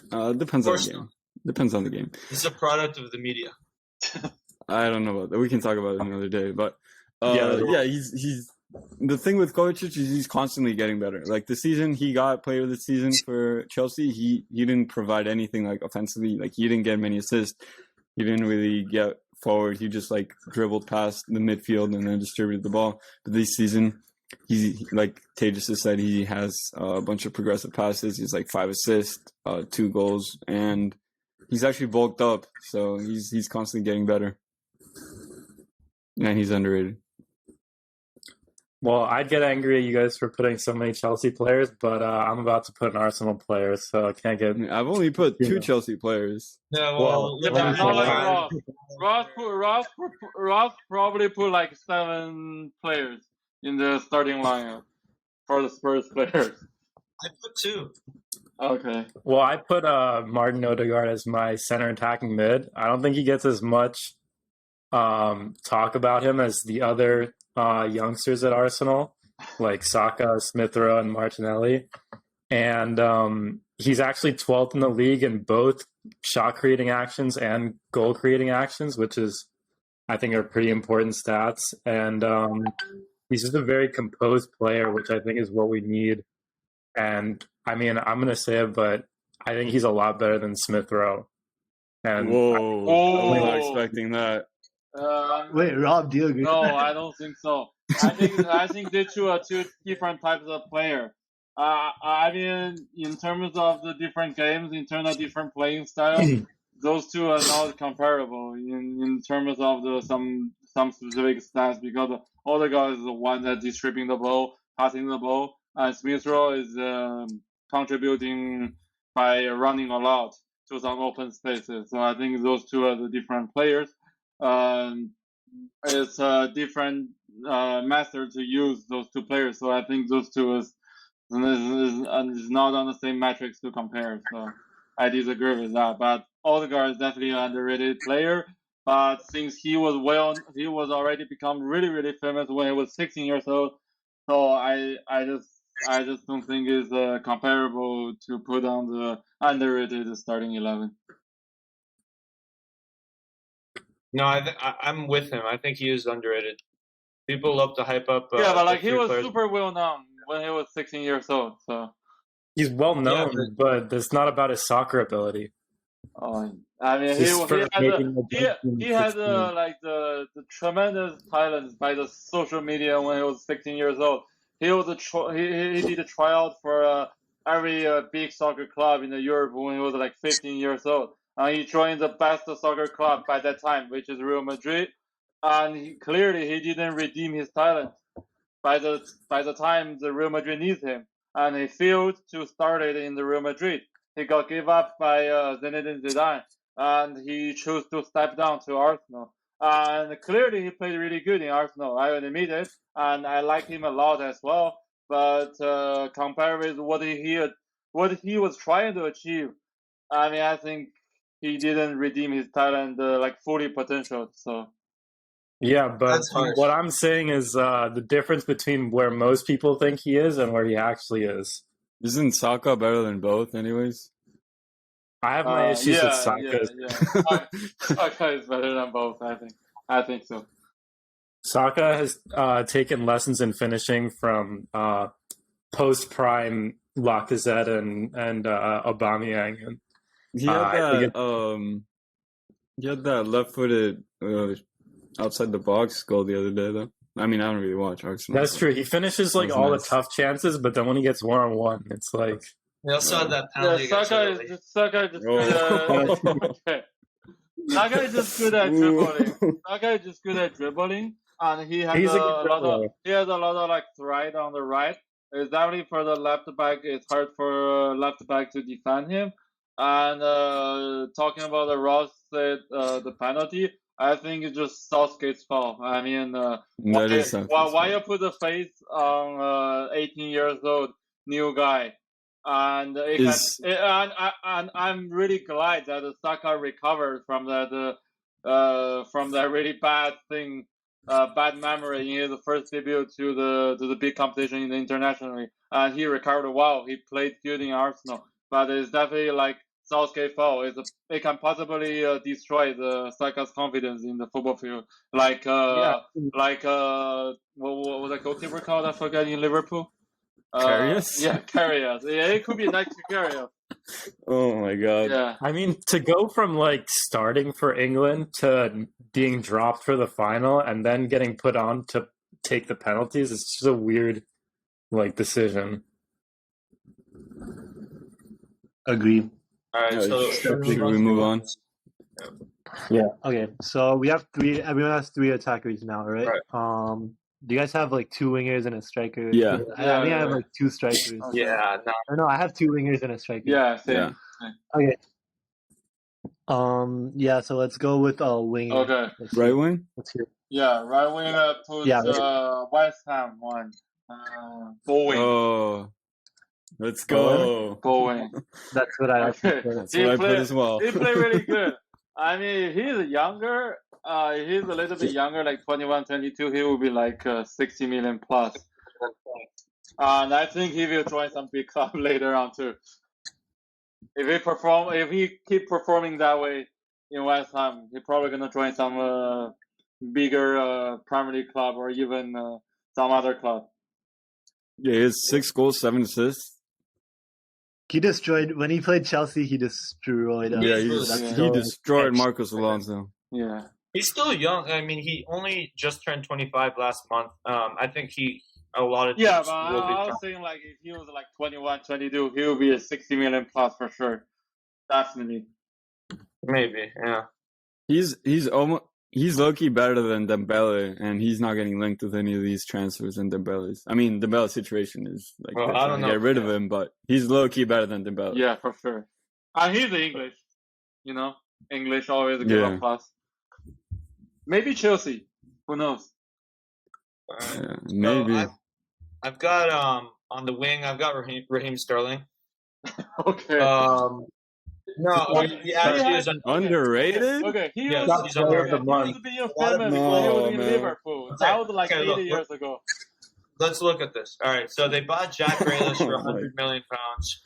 Depends on course the game. Depends on the game. He's a product of the media. I don't know about that. We can talk about it another day. But Yeah. he's the thing with Kovacic is he's constantly getting better. Like the season he got player of the season for Chelsea, he didn't provide anything like offensively. Like he didn't get many assists. He didn't really get forward. He just like dribbled past the midfield and then distributed the ball. But this season, he like Tejas has said, he has a bunch of progressive passes. He's like 5 assists, 2 goals, and he's actually bulked up. So he's constantly getting better. And he's underrated. Well, I'd get angry at you guys for putting so many Chelsea players, but I'm about to put an Arsenal player, so I can't get. I've only put 2 Yeah. Chelsea players. Yeah, Well, well, Not like Liverpool. Ross probably put like 7 players in the starting lineup for the Spurs players. I put 2. Okay. Well, I put Martin Odegaard as my center attacking mid. I don't think he gets as much talk about him as the other youngsters at Arsenal, like Saka, Smith Rowe, and Martinelli. And he's actually 12th in the league in both shot creating actions and goal creating actions, which is, I think, are pretty important stats. And he's just a very composed player, which I think is what we need. And I mean, I'm going to say it, but I think he's a lot better than Smith Rowe. And Whoa. I was not Oh. expecting that. Wait, Rob, do you agree? No, I don't think so. I think they two are 2 different types of player. I mean, in terms of the different games, in terms of different playing style, those 2 are not comparable in terms of some specific stats, because Odegaard is the one that's distributing the ball, passing the ball, and Smith Rowe is contributing by running a lot to some open spaces. So I think those 2 are the different players. It's a different method to use those 2 players. So I think those 2 is not on the same metrics to compare. So I disagree with that. But Odegaard is definitely an underrated player. But since he was already become really really famous when he was 16 years old. So I just don't think it's comparable to put on the underrated starting 11. No, I'm with him. I think he is underrated. People love to hype up. Yeah, but like the he three was players. super well known when he was 16 years old. So He's well known, Yeah, but it's not about his soccer ability. I mean, Just for making the jump he from had 16. like the tremendous talent by the social media when he was 16 years old. He was he did a tryout for every big soccer club in Europe when he was like 15 years old. And he joined the best soccer club by that time, which is Real Madrid. And clearly he didn't redeem his talent by the time the Real Madrid needs him, and he failed to start it in the Real Madrid. He got given up by Zinedine Zidane, and he chose to step down to Arsenal. And clearly, he played really good in Arsenal. I will admit it, and I like him a lot as well. But compared with what he was trying to achieve, I mean, I think he didn't redeem his talent like fully potential. So. Yeah, but That's harsh. what I'm saying is the difference between where most people think he is and where he actually is. Isn't Saka better than both, anyways? I have my issues with Saka. Yeah. Saka is better than both. I think so. Saka has taken lessons in finishing from post-prime Lacazette and Aubameyang. And, He had that left-footed outside the box goal the other day, though. I mean, I don't really watch Arsenal. That's true. He finishes like all the tough chances, but then when he gets one-on-one, it's like. He also had that penalty. Saka is just good at dribbling. Saka is just good at dribbling, and he has a lot of like threat on the right. It's definitely for the left back. It's hard for left back to defend him. And talking about the Ross said the penalty, I think it's just Southgate's fault. I mean, why you put the face on 18 years old new guy? And I'm really glad that Saka recovered from that really bad thing, bad memory in his first debut to the big competition internationally. And he recovered well. He played good in Arsenal, but it's definitely like Southgate fault. It can possibly destroy the Saka's confidence in the football field. Like what was that goalkeeper called? I forgot in Liverpool. Karius? Yeah, Karius. Yeah, it could be next to Karius. Oh my god. Yeah. I mean, to go from like starting for England to being dropped for the final and then getting put on to take the penalties, it's just a weird like decision. Agree. All right, so we move on. Yeah. Okay, so we have three. Everyone has three attackers now, right? Do you guys have like two wingers and a striker? Yeah. I think I have like two strikers. Yeah, no, I have two wingers and a striker. Yeah, same. Okay. Yeah. So let's go with wing. Okay. Right wing. Let's hear. Yeah, right wing puts West Ham one. Bowen. Oh, let's go. Bowen. That's what I. Okay. That's what I put as well. He played really good. I mean, he's younger. He's a little bit younger, like 21, 22. He will be like 60 million plus. And I think he will join some big club later on too. If he keep performing that way in West Ham, he's probably gonna join some bigger Premier League club or even some other club. Yeah, he has 6 goals, 7 assists. He destroyed when he played Chelsea. He destroyed. Yeah, he destroyed Marcos Alonso. Yeah. He's still young. I mean, he only just turned 25 last month. I think a lot of teams but I was saying like if he was like 21, 22, he would be a 60 million plus for sure. Definitely. Maybe, yeah. He's low-key better than Dembele, and he's not getting linked with any of these transfers in Dembele's. I mean, Dembele's situation is like I don't know. Get rid of him, but he's low-key better than Dembele. Yeah, for sure. And he's English. You know, English always give a plus. Maybe Chelsea. Who knows? Maybe. So I've got on the wing. I've got Raheem Sterling. Okay. No, he actually is underrated. Okay, he Yes, was he's player of underrated. the month. being A lot of famous people- when he was No, in man. Liverpool. That was like Okay, 80 look, years ago. Let's look at this. All right, so they bought Jack Grealish for Oh, my. 100 million pounds,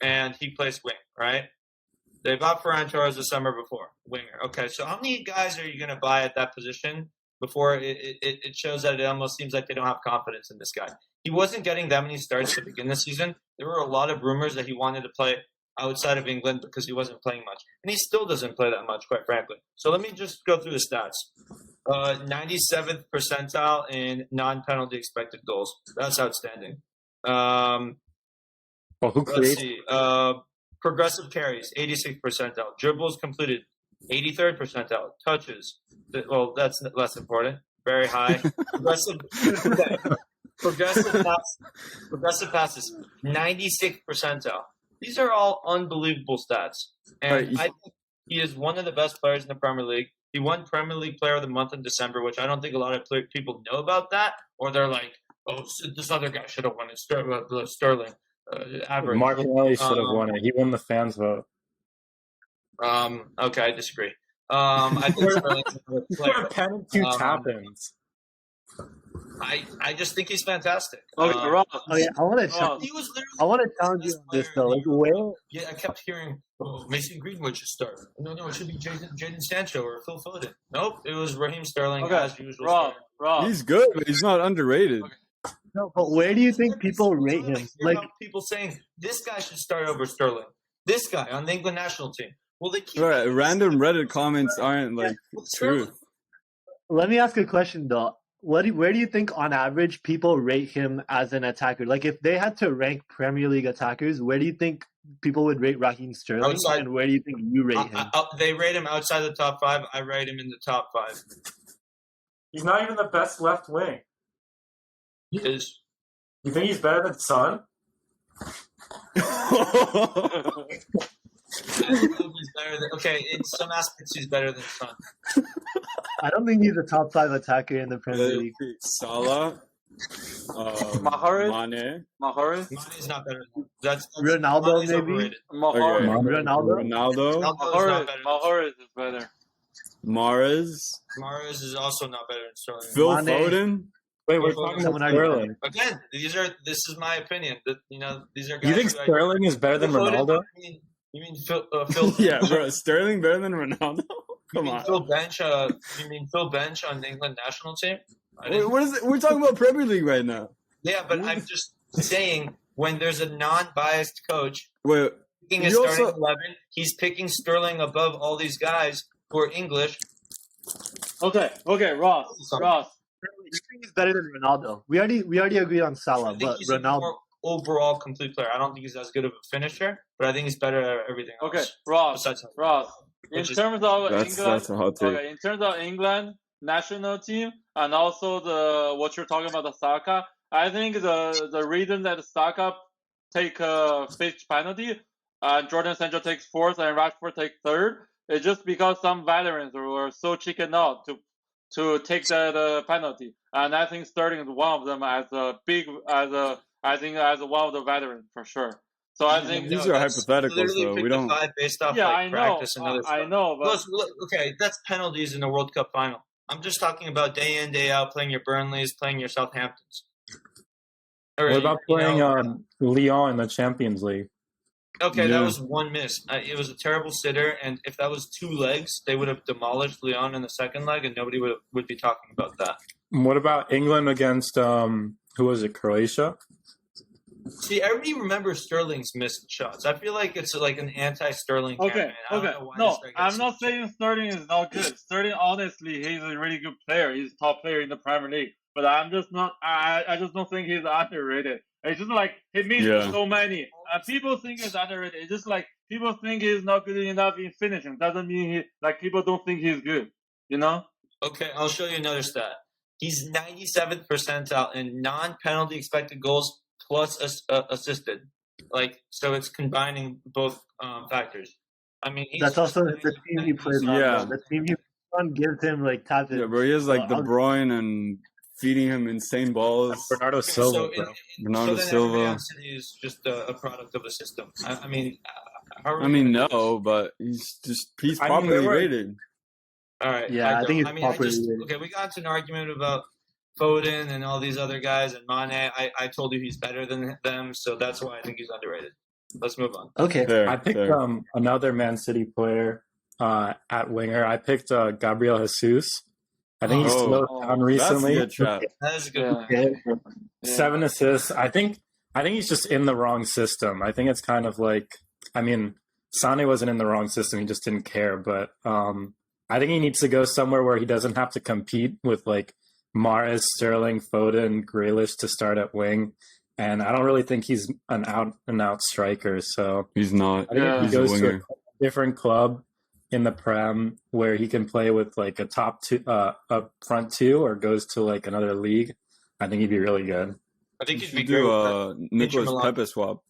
and he plays wing, right? They bought Ferran Torres the summer before, winger. Okay, so how many guys are you going to buy at that position before it shows that it almost seems like they don't have confidence in this guy? He wasn't getting that many starts to begin the season. There were a lot of rumors that he wanted to play outside of England because he wasn't playing much. And he still doesn't play that much, quite frankly. So let me just go through the stats. 97th percentile in non-penalty expected goals. That's outstanding. Well, who Let's creates? see. Progressive carries, 86th percentile. Dribbles completed, 83rd percentile. Touches, well, that's less important. Very high. Progressive passes, 96th percentile. These are all unbelievable stats. And Right. I think he is one of the best players in the Premier League. He won Premier League Player of the Month in December, which I don't think a lot of people know about that. Or they're like, oh, this other guy should have won it, Sterling. Average. Martinelli should have won it. He won the fans' vote. Okay, I disagree. I think Sterling's a good player. 10 and 2 tap-ins. I just think he's fantastic. Okay, Ross. Oh yeah, I want to He was literally I want to challenge you on this though. Like, where? Yeah, I kept hearing, oh, Mason Greenwood should start. No, it should be Jadon Sancho or Phil Foden. Nope, it was Raheem Sterling Okay, as usual. Ross. He's good, but he's not underrated. Okay. No, but where do you think people rate him? Like, people saying this guy should start over Sterling. This guy on the England national team. Well, they keep Right, random Reddit comments aren't like truth. let me ask a question though. Where do you think on average people rate him as an attacker? Like, if they had to rank Premier League attackers, where do you think people would rate Raheem Sterling, Outside. and where do you think you rate him? They rate him outside the top 5. I rate him in the top 5. He's not even the best left wing. He is. You think he's better than Son? I think he's better than. Okay, in some aspects, he's better than Son. I don't think he's a top 5 attacker in the Premier League. Salah, Mahrez? Mane, Mahrez? Mane's not better. That's Ronaldo, Mane's maybe? overrated. Mahrez. Okay. Ronaldo? Ronaldo, Ronaldo is not better. Mahrez is better. Mahrez, Mahrez is also not better than Sterling. Phil Mane. Foden. Wait, we're Well, talking someone about already- Sterling. Again, this is my opinion. That these are guys. You think who I- Sterling is better than Phil Foden, Ronaldo? You mean Phil? Yeah, bro, Sterling better than Ronaldo. You Come mean on. Phil Bench? You mean Phil Bench on the England national team? What is it? We're talking about Premier League right now. Yeah, but I'm just saying when there's a non-biased coach Wait, picking a You starting also- 11, he's picking Sterling above all these guys who are English. Okay, Ross. You think he's better than Ronaldo? We already agreed on I Salah, think but he's a Ronaldo. more overall complete player. I don't think he's as good of a finisher, but I think he's better at everything else. Okay, Ross. Besides, In Which is- terms of that's England, a hot take. okay, in terms of England national team and also what you're talking about the Saka, I think the reason that Saka take a fixed penalty, Jordan Sancho takes 4th and Rashford takes 3rd, is just because some veterans were so chicken out to take that penalty, and I think Sterling is one of them as one of the veterans for sure. So I think These are that's hypotheticals, literally though. pick We the don't- 5 based off yeah, like I know, practice and other stuff. I know, but Look, okay, that's penalties in the World Cup final. I'm just talking about day in, day out, playing your Burnleys, playing your Southamptons. Or, What about you playing know, Lyon in the Champions League? Okay, Yeah. that was one miss. It was a terrible sitter, and if that was 2 legs, they would have demolished Lyon in the second leg, and nobody would be talking about that. What about England against who was it? Croatia? See, everybody remembers Sterling's missed shots. I feel like it's like an anti-Sterling campaign. I don't know why No, this guy I'm gets not so- saying Sterling is not good. Sterling, honestly, he's a really good player. He's a top player in the Premier League. But I'm just not. I just don't think he's underrated. It's just like he missed Yeah. so many. People think he's underrated. It's just like people think he's not good enough in finishing. Doesn't mean people don't think he's good. You know? Okay, I'll show you another stat. He's 97th percentile in non-penalty expected goals plus assisted. So it's combining both factors. I mean, That's also the team he plays on. Yeah. Though. The team he plays on gives him like tap Yeah, bro, he has like De I'll- Bruyne and feeding him insane balls. Bernardo Silva, So, bro. Bernardo then Silva. everybody on City is just a product of the system. I mean, I mean, no, but he's properly rated. All right. Yeah, I think it's I properly just rated. okay. We got into an argument about Foden and all these other guys and Mane. I told you he's better than them, so that's why I think he's underrated. Let's move on. Okay. Fair, I picked fair. another Man City player at winger. I picked Gabriel Jesus. I think he's slowed down recently. That's a good shot. That is a good. Okay. 7 assists. I think he's just in the wrong system. I think it's kind of like, I mean, Sane wasn't in the wrong system. He just didn't care. But I think he needs to go somewhere where he doesn't have to compete with like Mahrez, Sterling, Foden, Grealish to start at wing. And I don't really think he's an out-and-out striker. So He's not. I think if He's he a goes to winger. a different club in the Prem where he can play with like a top two, a front two, or goes to like another league, I think he'd be really good. I think You he'd be should great. do with a Nicolas Milan. Pepe swap.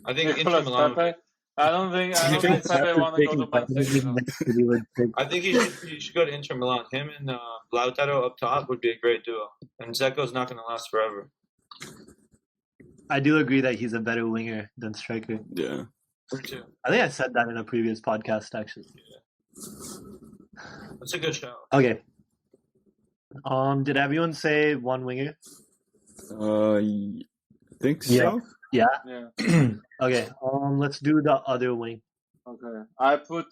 I think Inter Nicolas Milan. Pepe. I don't think Pepe want to go to Man City. though. I think he should go to Inter Milan. Him and Lautaro up top would be a great duo. And Zeko's not going to last forever. I do agree that he's a better winger than striker. Yeah. Me too. I think I said that in a previous podcast, actually. That's a good show. Okay. Did everyone say one winger? I think Yeah. so. Yeah. Yeah. Okay. Let's do the other wing. Okay. I put.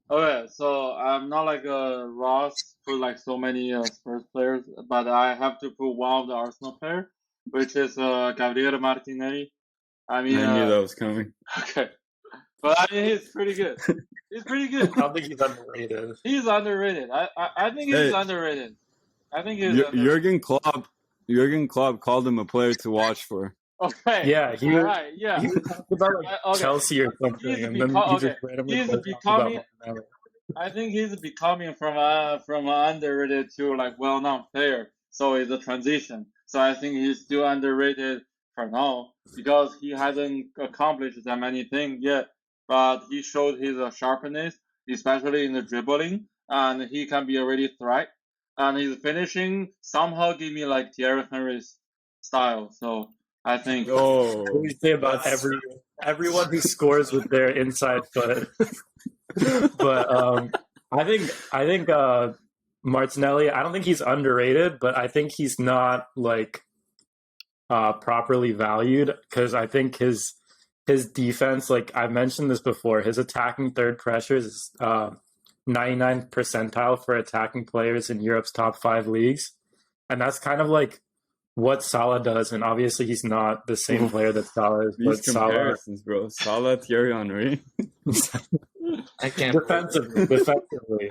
Okay, so I'm not like Ross put like so many Spurs players, but I have to put one of the Arsenal player, which is Gabriel Martinelli. I mean, I knew that was coming. okay, but I mean he's pretty good. He's pretty good. I don't think he's underrated. He's underrated. I think he's Hey. underrated. I think he's underrated. Jurgen Klopp called him a player to watch for. Okay. Yeah, he All right. Yeah. he talked about like Okay. Chelsea or something, He's and then become- he okay, just randomly he's talked becoming- about Martinelli. I think he's becoming from underrated to like well-known player. So it's a transition. So I think he's still underrated for now because he hasn't accomplished that many things yet. But he showed his sharpness, especially in the dribbling, and he can be a really threat. And his finishing somehow give me like Thierry Henry's style. So I think. Oh, What do you say about everyone who scores with their inside foot? But I think Martinelli. I don't think he's underrated, but I think he's not like properly valued because I think his defense, like I mentioned this before, his attacking third pressures is 99th percentile for attacking players in Europe's top 5 leagues, and that's kind of like what Salah does. And obviously, he's not the same player that Salah is, but these comparisons, bro. Salah, Thierry Henry. I can't. defensively,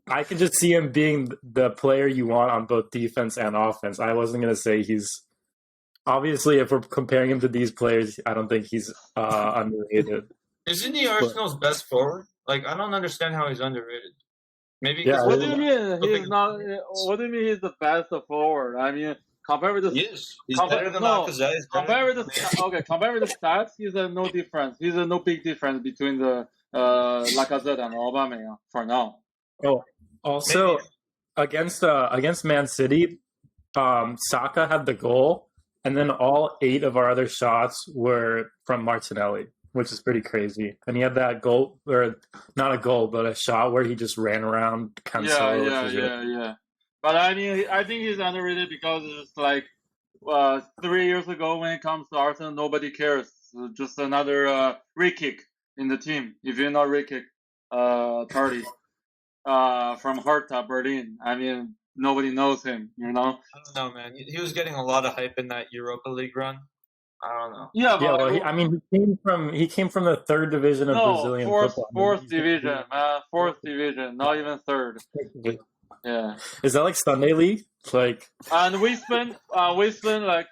I could just see him being the player you want on both defense and offense. I wasn't gonna say he's obviously if we're comparing him to these players, I don't think he's underrated. Isn't he Arsenal's best forward? Like, I don't understand how he's underrated. Maybe Yeah, What because do you mean he's not? What do you mean he's the best forward? I mean, compared with the he is. He's Compa- better than no, Lacazette. He's better compare with than- the compare with the stats, he's a no difference. He's a no big difference between the Lacazette and Aubameyang for now. Oh, also against Man City, Saka had the goal, and then all 8 of our other shots were from Martinelli, which is pretty crazy. And he had that goal, or not a goal, but a shot where he just ran around Cancelo. Yeah. But I mean, I think he's underrated because it's like 3 years ago when it comes to Arsenal, nobody cares. Just another re-kick in the team. If you're not re-kick, 30 from Hertha Berlin. I mean, nobody knows him. You know. I don't know, man. He was getting a lot of hype in that Europa League run. I don't know. Yeah, Yeah, but well, he came from the 3rd division of Brazilian football. fourth division, man. 4th division, not even 3rd. Yeah. Is that like Sunday League? Like, And we spent like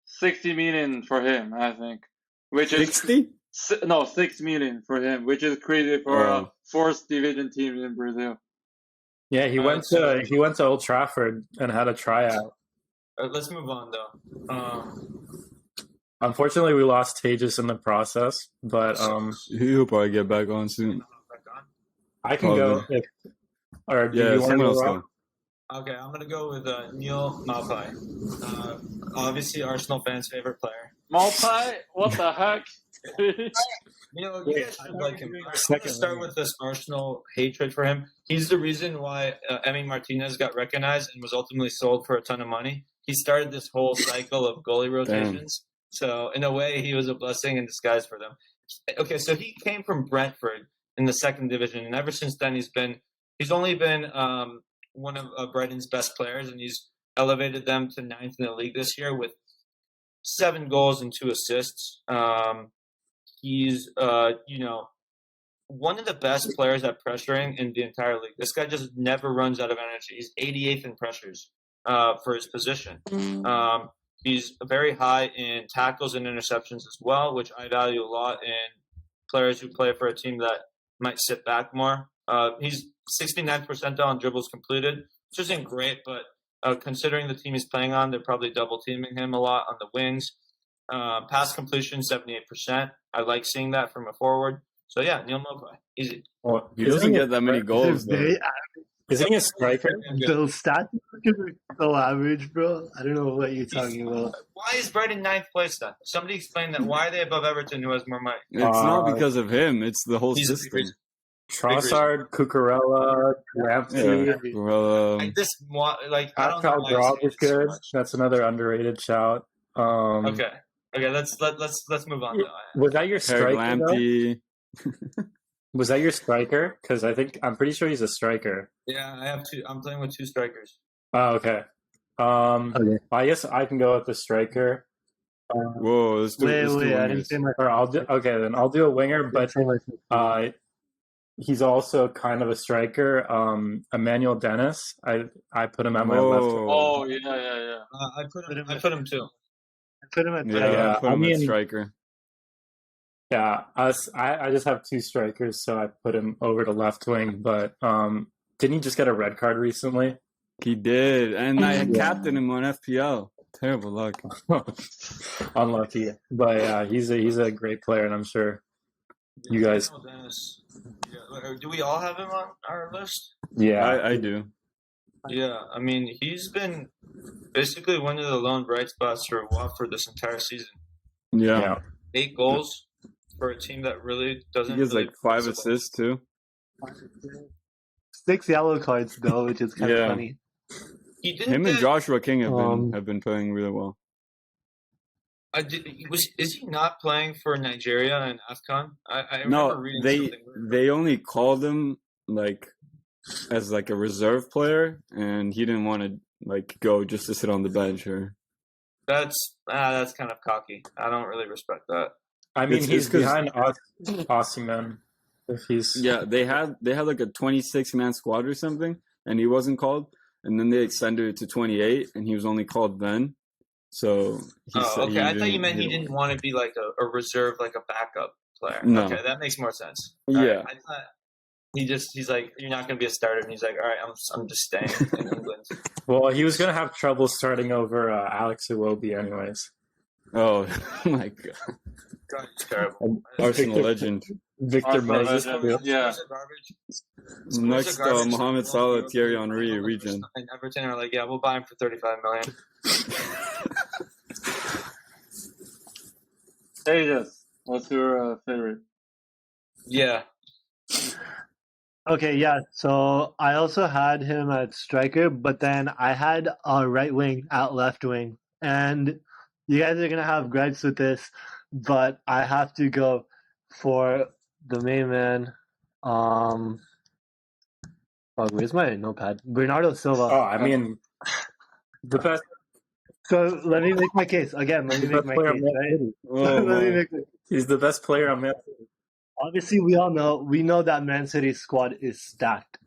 60 million for him, I think, which is 60? 6 million for him, which is crazy for a Wow. 4th division team in Brazil. yeah, he went to Old Trafford and had a tryout. Let's move on, though. Unfortunately, we lost Tejas in the process, but He'll probably get back on soon. I can go. Or do Yeah, you want to someone go else Rob? go. Okay, I'm gonna go with Neil Maupay. Obviously, Arsenal fans' favorite player. Multi? What the heck? You Wait, guys I should thought like you him. were doing I'm our going to second start winger. with this Arsenal hatred for him. He's the reason why Emi Martinez got recognized and was ultimately sold for a ton of money. He started this whole cycle of goalie rotations. So, in a way, he was a blessing in disguise for them. Okay, so he came from Brentford in the second division, and ever since then, he's only been one of Brighton's best players, and he's elevated them to ninth in the league this year with 7 goals and 2 assists. He's one of the best players at pressuring in the entire league. This guy just never runs out of energy. He's 88th in pressures for his position. He's very high in tackles and interceptions as well, which I value a lot in players who play for a team that might sit back more. He's 69th percentile on dribbles completed, which isn't great, but considering the team he's playing on, they're probably double teaming him a lot on the wings. Pass completion 78%. I like seeing that from a forward. So yeah, Neil Maupay, easy. Well, He doesn't get that many goals though. Isn't he a striker? Those stats are so average, bro. I don't know what you're talking about. Why is Brighton 9th place then? Somebody explain that. Why are they above Everton, who has more money? It's not because of him. It's the whole He's a big system. reason. Trossard, Cucurella, Lamptey, Yeah. Well, I don't Pascal know why Grob he's is good. so much. That's another underrated shout. Okay. Let's move on. Was that your Harry striker? Though? Lamptey. Was that your striker? Because I'm pretty sure he's a striker. Yeah, I have 2. I'm playing with 2 strikers. Oh, okay. Okay. I guess I can go with the striker. Whoa, let's do Wait, I wingers. didn't say my. Or I'll do a winger, but he's also kind of a striker. Emmanuel Dennis. I put him at my left. Oh, yeah. I put him too. I put him at Yeah, I put him at striker. Yeah, I just have 2 strikers, so I put him over to left wing. But didn't he just get a red card recently? He did, and I captained him on FPL. Terrible luck. Unlucky, but yeah, he's a great player, and I'm sure you guys. Dennis. Yeah. Do we all have him on our list? Yeah, I do. Yeah, I mean, he's been basically one of the lone bright spots for Watford this entire season. Yeah. 8 goals for a team that really doesn't. He has really like 5 assists too. 6 yellow cards though, which is kind of funny. He didn't. Him and Joshua King have been playing really well. Is he not playing for Nigeria and AFCON? I remember No, reading something weird. they only called him like as like a reserve player, and he didn't want to like go just to sit on the bench. Or that's kind of cocky. I don't really respect that. I mean, he's 'cause- behind Osimhen. If he's they had like a 26-man squad or something, and he wasn't called, and then they extended it to 28, and he was only called then. So okay. I thought you meant he didn't want to be like a reserve, like a backup player. No. Okay, that makes more sense. Yeah. Right. I thought he's like, you're not going to be a starter, and he's like, all right, I'm just staying in England. well, he was gonna have trouble starting over Alex Iwobi, anyways. Oh my god, God, it's terrible. Arsenal legend. Victor Arsenal Moses. legend. Yeah. Next, Mohamed Salah, Thierry Henry, region. And Everton are like, yeah, we'll buy him for 35 million. Aegis, what's your favorite? Yeah. Okay, yeah. So I also had him at striker, but then I had a right wing at left wing, and you guys are gonna have gripes with this, but I have to go for the main man. Where's my notepad? Bernardo Silva. Oh, I mean, the best. So let me make my case again. Let me make my case. Right? Oh, Let me my. make my- He's the best player on Man City. Obviously, we know that Man City's squad is stacked,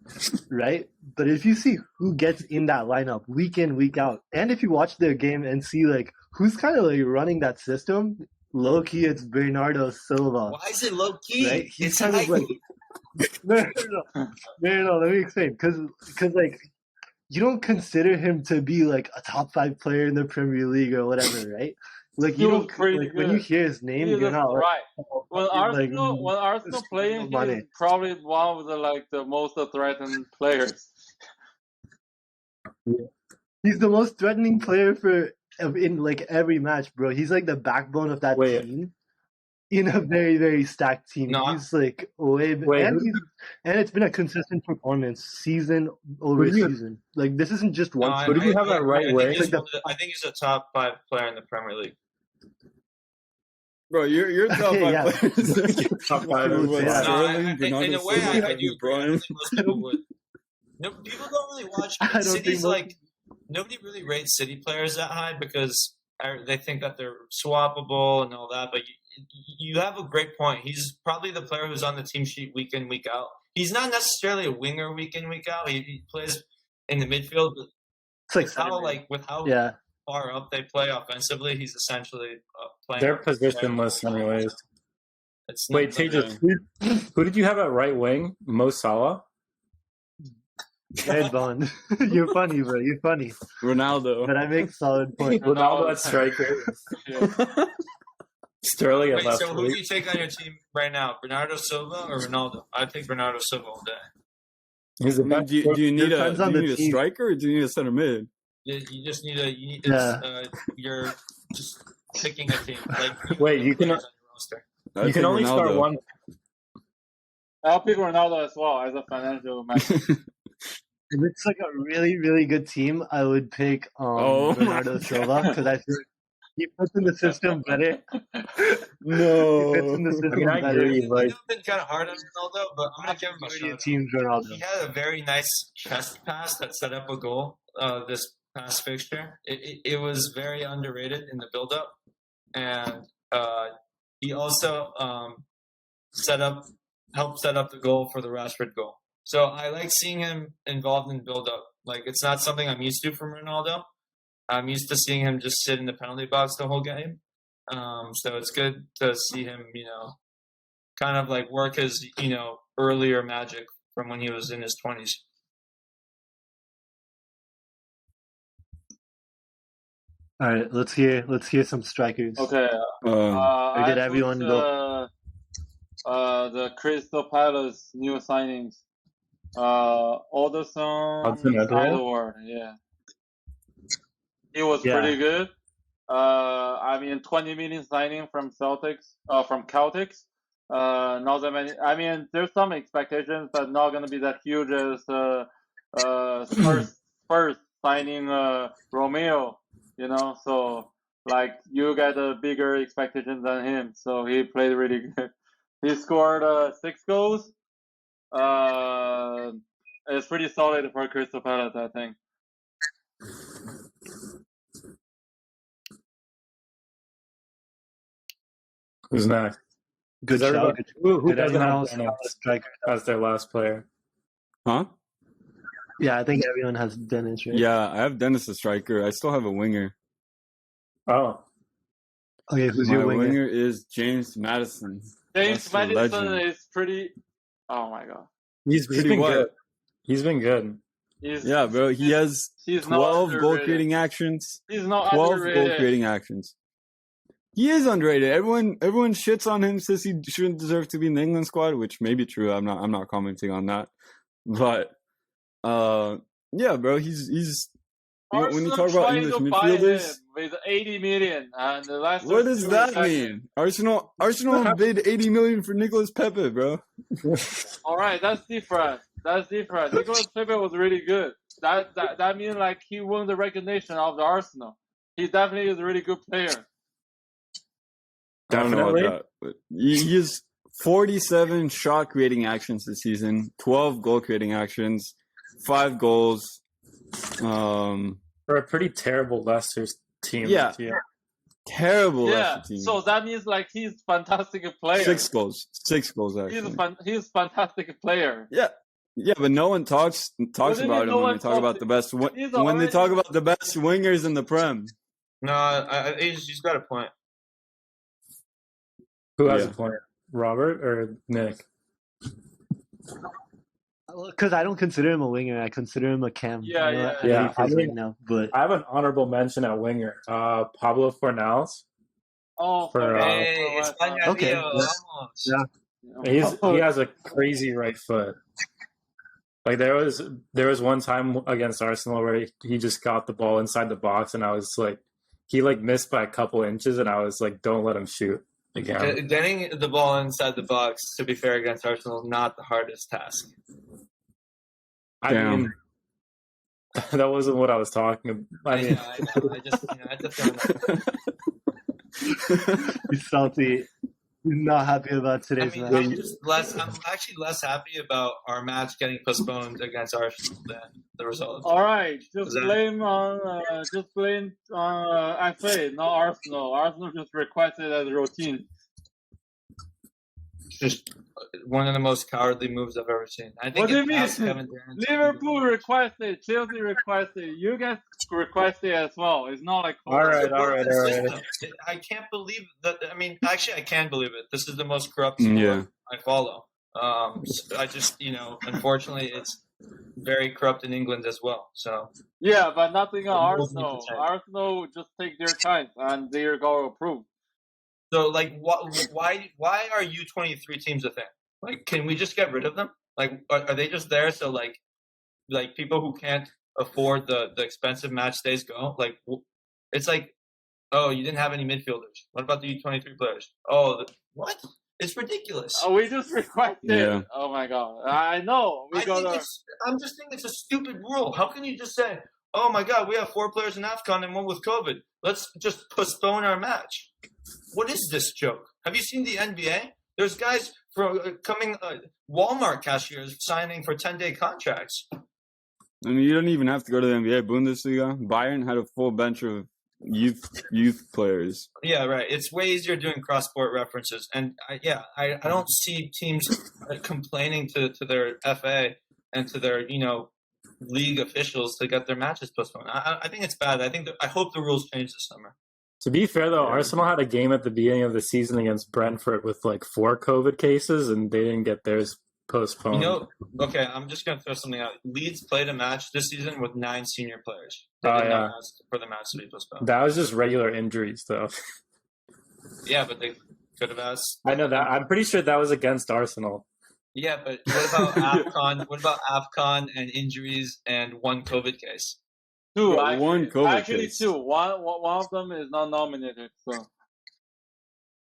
right? But if you see who gets in that lineup week in, week out, and if you watch their game and see like who's kind of like running that system, low key it's Bernardo Silva. Why is it low key? Right? He's It's kind of like no. Let me explain. Because like you don't consider him to be like a top 5 player in the Premier League or whatever, right? Like you He was don't pretty like when you good. hear his name, Yeah, you're not that's right. When like, Arsenal playing, money. he's probably one of the most threatened players. He's the most threatening player in like every match, bro. He's like the backbone of that Wait. team. In a very, very stacked team. No, He's like and it's been a consistent performance season over season. Like this isn't just one. Who did you have at right wing? I think he's a top 5 player in the Premier League. Bro, you're top Okay, 5 yeah. players. Top five. Yeah. Sterling, in Bernardo a way, Silva, I do agree. I don't think most people would. No, people don't really watch I don't City's think like nobody really rates City players that high because they think that they're swappable and all that. But you have a great point. He's probably the player who's on the team sheet week in, week out. He's not necessarily a winger week in, week out. He plays in the midfield. But It's like with how yeah. far up they play offensively, he's essentially playing. They're positionless anyways. It's Wait, Tejas, who did you have at right wing? Mo Salah? Ed Bond. You're funny, bro. You're funny. Ronaldo. But I make solid points. Ronaldo at striker. Yeah. Sterling at Wait, left so who wing. do you take on your team right now? Bernardo Silva or Ronaldo? I take Bernardo Silva all day. He's the I mean, best. do you need Depends on the a team. striker or do you need a center mid? You just need you're just picking a team. Like Wait, you can- players on your roster. I You can take only start Ronaldo. one. I'll pick Ronaldo as well as a financial match. If it's like a really, really good team, I would pick Oh my Bernardo God. Silva because I feel he fits in the system better. No. He fits in the system I mean, I better. agree. Like, I've been kind of hard on Ronaldo, but I'm gonna give him a Majority of shot. teams Ronaldo. He had a very nice chest pass that set up a goal this past fixture. It was very underrated in the build-up, and he also helped set up the goal for the Rashford goal. So I like seeing him involved in build-up. Like it's not something I'm used to from Ronaldo. I'm used to seeing him just sit in the penalty box the whole game. So it's good to see him, kind of like work his, earlier magic from when he was in his 20s. All right, let's hear some strikers. Okay. Or did I everyone choose, go? the Crystal Palace new signings. Alderson Hudson-Odoi? Edward, yeah. He was Yeah. pretty good. 20 million signing from Celtics, from Celtics. Not that many. I mean, there's some expectations, but not going to be that huge as Spurs signing Romeo. So like you get a bigger expectation than him. So he played really good. He scored 6 goals. It's pretty solid for Crystal Palace, I think. who's next? Good Does shout. everybody- Good Who Did doesn't anyone have else have Dennis a striker? as their last player? Huh? Yeah, I think everyone has Dennis, right? Yeah, I have Dennis as striker. I still have a winger. Oh, Okay, who's My your winger? is James Madison. James That's a Madison legend. is pretty. Oh my god. he's Pretty been what? good. He's been good. Yeah, bro. He has He's not 12 goal underrated. creating actions. He's not 12 underrated. goal creating actions. He is underrated. Everyone shits on him, says he shouldn't deserve to be in the England squad, which may be true. I'm not commenting on that. But yeah, bro, he's when you Arsenal talk about tried English to buy him midfielders, with 80 million, and the last. what does that mean? Arsenal bid 80 million for Nicolas Pepe, bro. All right, that's different. Nicolas Pepe was really good. That means like he won the recognition of the Arsenal. He definitely is a really good player. I don't know Definitely. about that, but he has 47 shot creating actions this season, 12 goal creating actions, 5 goals. For a pretty terrible Leicester team. Yeah. Terrible Yeah, Leicester team. so that means like he's a fantastic player. 6 goals actually. He's a fantastic player. Yeah, but no one talks What do you about mean him no when one they talk about talks- the best. He's When they already- talk about the best wingers in the Prem. No, he's got a point. Who has Yeah. a point? Robert or Nick? Because I don't consider him a winger. I consider him a cam. Yeah, I know yeah, he yeah. plays I mean- right now, but I have an honorable mention at winger. Pablo Fornals. Oh, For, Hey, West Ham. España, Okay. tío, vamos. Yeah. He has a crazy right foot. Like there was one time against Arsenal where he just got the ball inside the box, and I was like, he like missed by a couple inches, and I was like, don't let him shoot again. Getting the ball inside the box, to be fair, against Arsenal is not the hardest task. I mean, that wasn't what I was talking about. I mean, I know. I just don't know. He's salty. He's not happy about today's I'm actually less happy about our match getting postponed against Arsenal than the result. All right, just blame on FA, not Arsenal. Arsenal just requested as a routine. Just one of the most cowardly moves I've ever seen. I think what do you mean? Liverpool requested, Chelsea requested, you guys requested as well. It's not like all right. I can't believe that. I mean, actually, I can believe it. This is the most corrupt sport I follow. So I just, unfortunately, it's very corrupt in England as well. So yeah, but nothing on Arsenal. Arsenal just take their time and their goal approved. So, like, why are U23 teams a thing? Like, can we just get rid of them? Like, are they just there so, like people who can't afford the expensive match days go? Like, it's like, oh, you didn't have any midfielders. What about the U23 players? Oh, what? It's ridiculous. Oh, we just requested. Yeah. Oh, my God. I know. I'm just thinking it's a stupid rule. How can you just say, oh, my God, we have 4 players in AFCON and 1 with COVID. Let's just postpone our match. What is this joke? Have you seen the NBA? There's guys Walmart cashiers signing for 10-day contracts. I mean, you don't even have to go to the NBA. Bundesliga, Bayern had a full bench of youth players. Yeah, right. It's way easier doing cross-sport references. And I don't see teams complaining to their FA and to their, league officials to get their matches postponed. I think it's bad. I hope the rules change this summer. To be fair, though, Arsenal had a game at the beginning of the season against Brentford with like 4 COVID cases, and they didn't get theirs postponed. Okay, I'm just going to throw something out. Leeds played a match this season with 9 senior players. They did not ask for the match to be postponed. That was just regular injuries, though. Yeah, but they could have asked. I know that. I'm pretty sure that was against Arsenal. Yeah, but what about AFCON? What about AFCON and injuries and 1 COVID case? 2, one COVID actually case. 2. One of them is not nominated. So.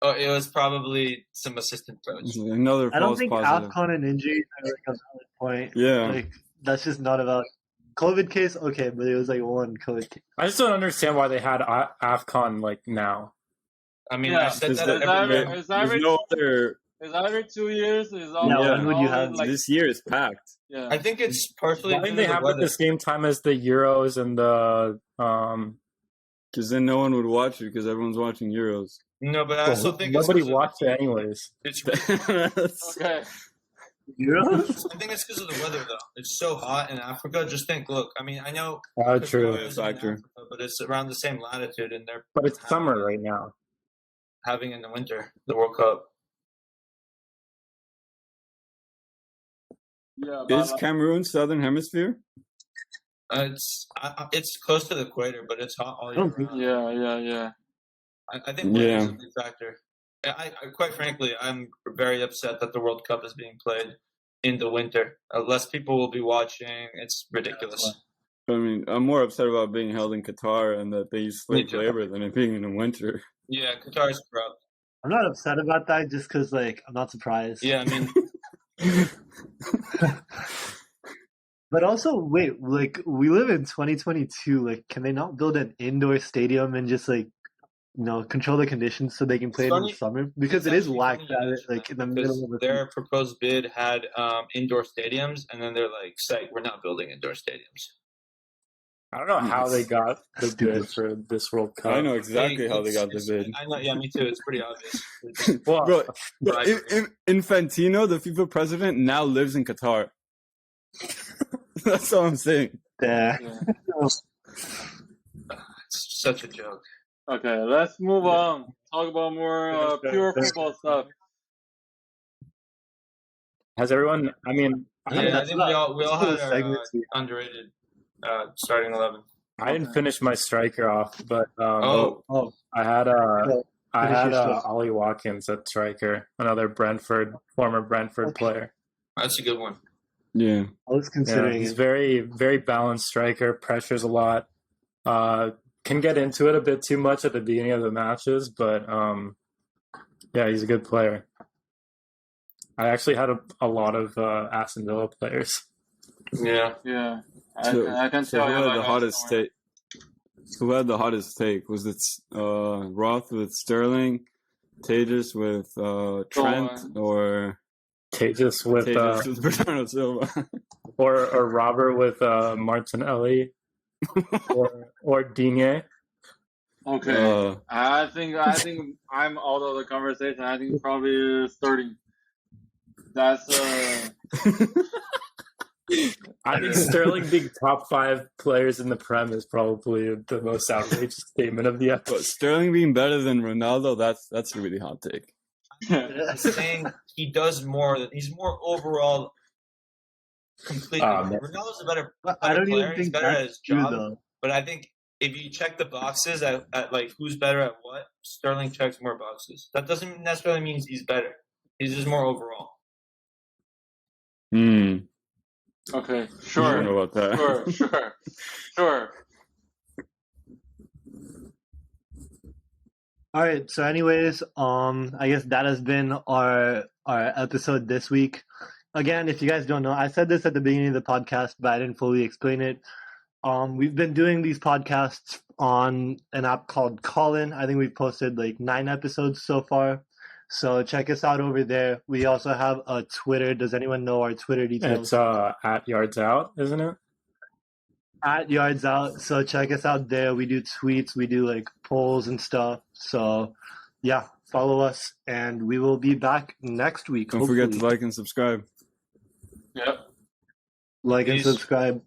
Oh, it was probably some assistant coach. Another I don't think positive. AFCON and injuries are like a valid point. Yeah. Like, that's just not about COVID case. Okay, but it was like 1 COVID case. I just don't understand why they had AFCON like now. I mean, I said that It's every 2 years. When would you have this year is packed. Yeah. I think it's partially. Why didn't they have it at the same time as the Euros and the Because then no one would watch it because everyone's watching Euros. No, but I also think nobody watched it anyways. It's okay. Euros? I think it's because of the weather, though. It's so hot in Africa. Just think, look. I mean, I know. True. Africa, but it's around the same latitude, and they're. But it's summer right now. Having in the winter the World Cup. Yeah, is Cameroon Southern Hemisphere? It's close to the equator, but it's hot all year round. Yeah. I think weather is a big factor. I quite frankly, I'm very upset that the World Cup is being played in the winter. Less people will be watching. It's ridiculous. I mean, I'm more upset about being held in Qatar and that they use slave labor than it being in the winter. Yeah, Qatar is corrupt. I'm not upset about that just because, like, I'm not surprised. Yeah, I mean... But also, wait, like, we live in 2022. Like, can they not build an indoor stadium and just, like, control the conditions so they can play it in the summer? Because it is whack that, like, in the middle of the their proposed bid had indoor stadiums, and then they're like, "Say, we're not building indoor stadiums." I don't know how they got the bid for this World Cup. I know exactly how they got the bid. I know, yeah, me too. It's pretty obvious. Bro, Infantino, the FIFA president, now lives in Qatar. That's all I'm saying. Yeah. It's such a joke. Okay, let's move on. Talk about more pure football stuff. Has everyone? I mean, I think we all had our underrated starting 11. I didn't finish my striker off, but I had Ollie Watkins at striker, another former Brentford player. That's a good one. Yeah. I was Yeah, considering he's it. very, very balanced striker, pressures a lot. Can get into it a bit too much at the beginning of the matches, but yeah, he's a good player. I actually had a lot of Aston Villa players. Yeah. Yeah, So, I can so tell who you had like the hottest Aston Villa. take? Who had the hottest take? Was it Roth with Sterling, Tejas with Trent, or Tejas with Tejas with Bernardo Silva? or Robert with Martinelli or Digne. Okay, I think I'm out of the conversation. I think probably Sterling. That's I think Sterling being top 5 players in the Prem is probably the most outrageous statement of the But episode. Sterling being better than Ronaldo, that's a really hot take. I'm saying he does more. He's more overall complete. Ronaldo's a better I don't player. even He's think better at that's his true, job. though. But I think if you check the boxes at like who's better at what, Sterling checks more boxes. That doesn't necessarily mean he's better. He's just more overall. Hmm. okay. I don't Sure, know about that. sure. All right. So, anyways, I guess that has been our episode this week. Again, if you guys don't know, I said this at the beginning of the podcast, but I didn't fully explain it. We've been doing these podcasts on an app called Callin. I think we've posted like 9 episodes so far. So check us out over there. We also have a Twitter. Does anyone know our Twitter details? It's at Yards Out, isn't it? At Yards Out. So check us out there. We do tweets. We do like polls and stuff. So yeah, follow us, and we will be back next week. Don't forget to hopefully. like and subscribe. Yep. Like and Peace. subscribe.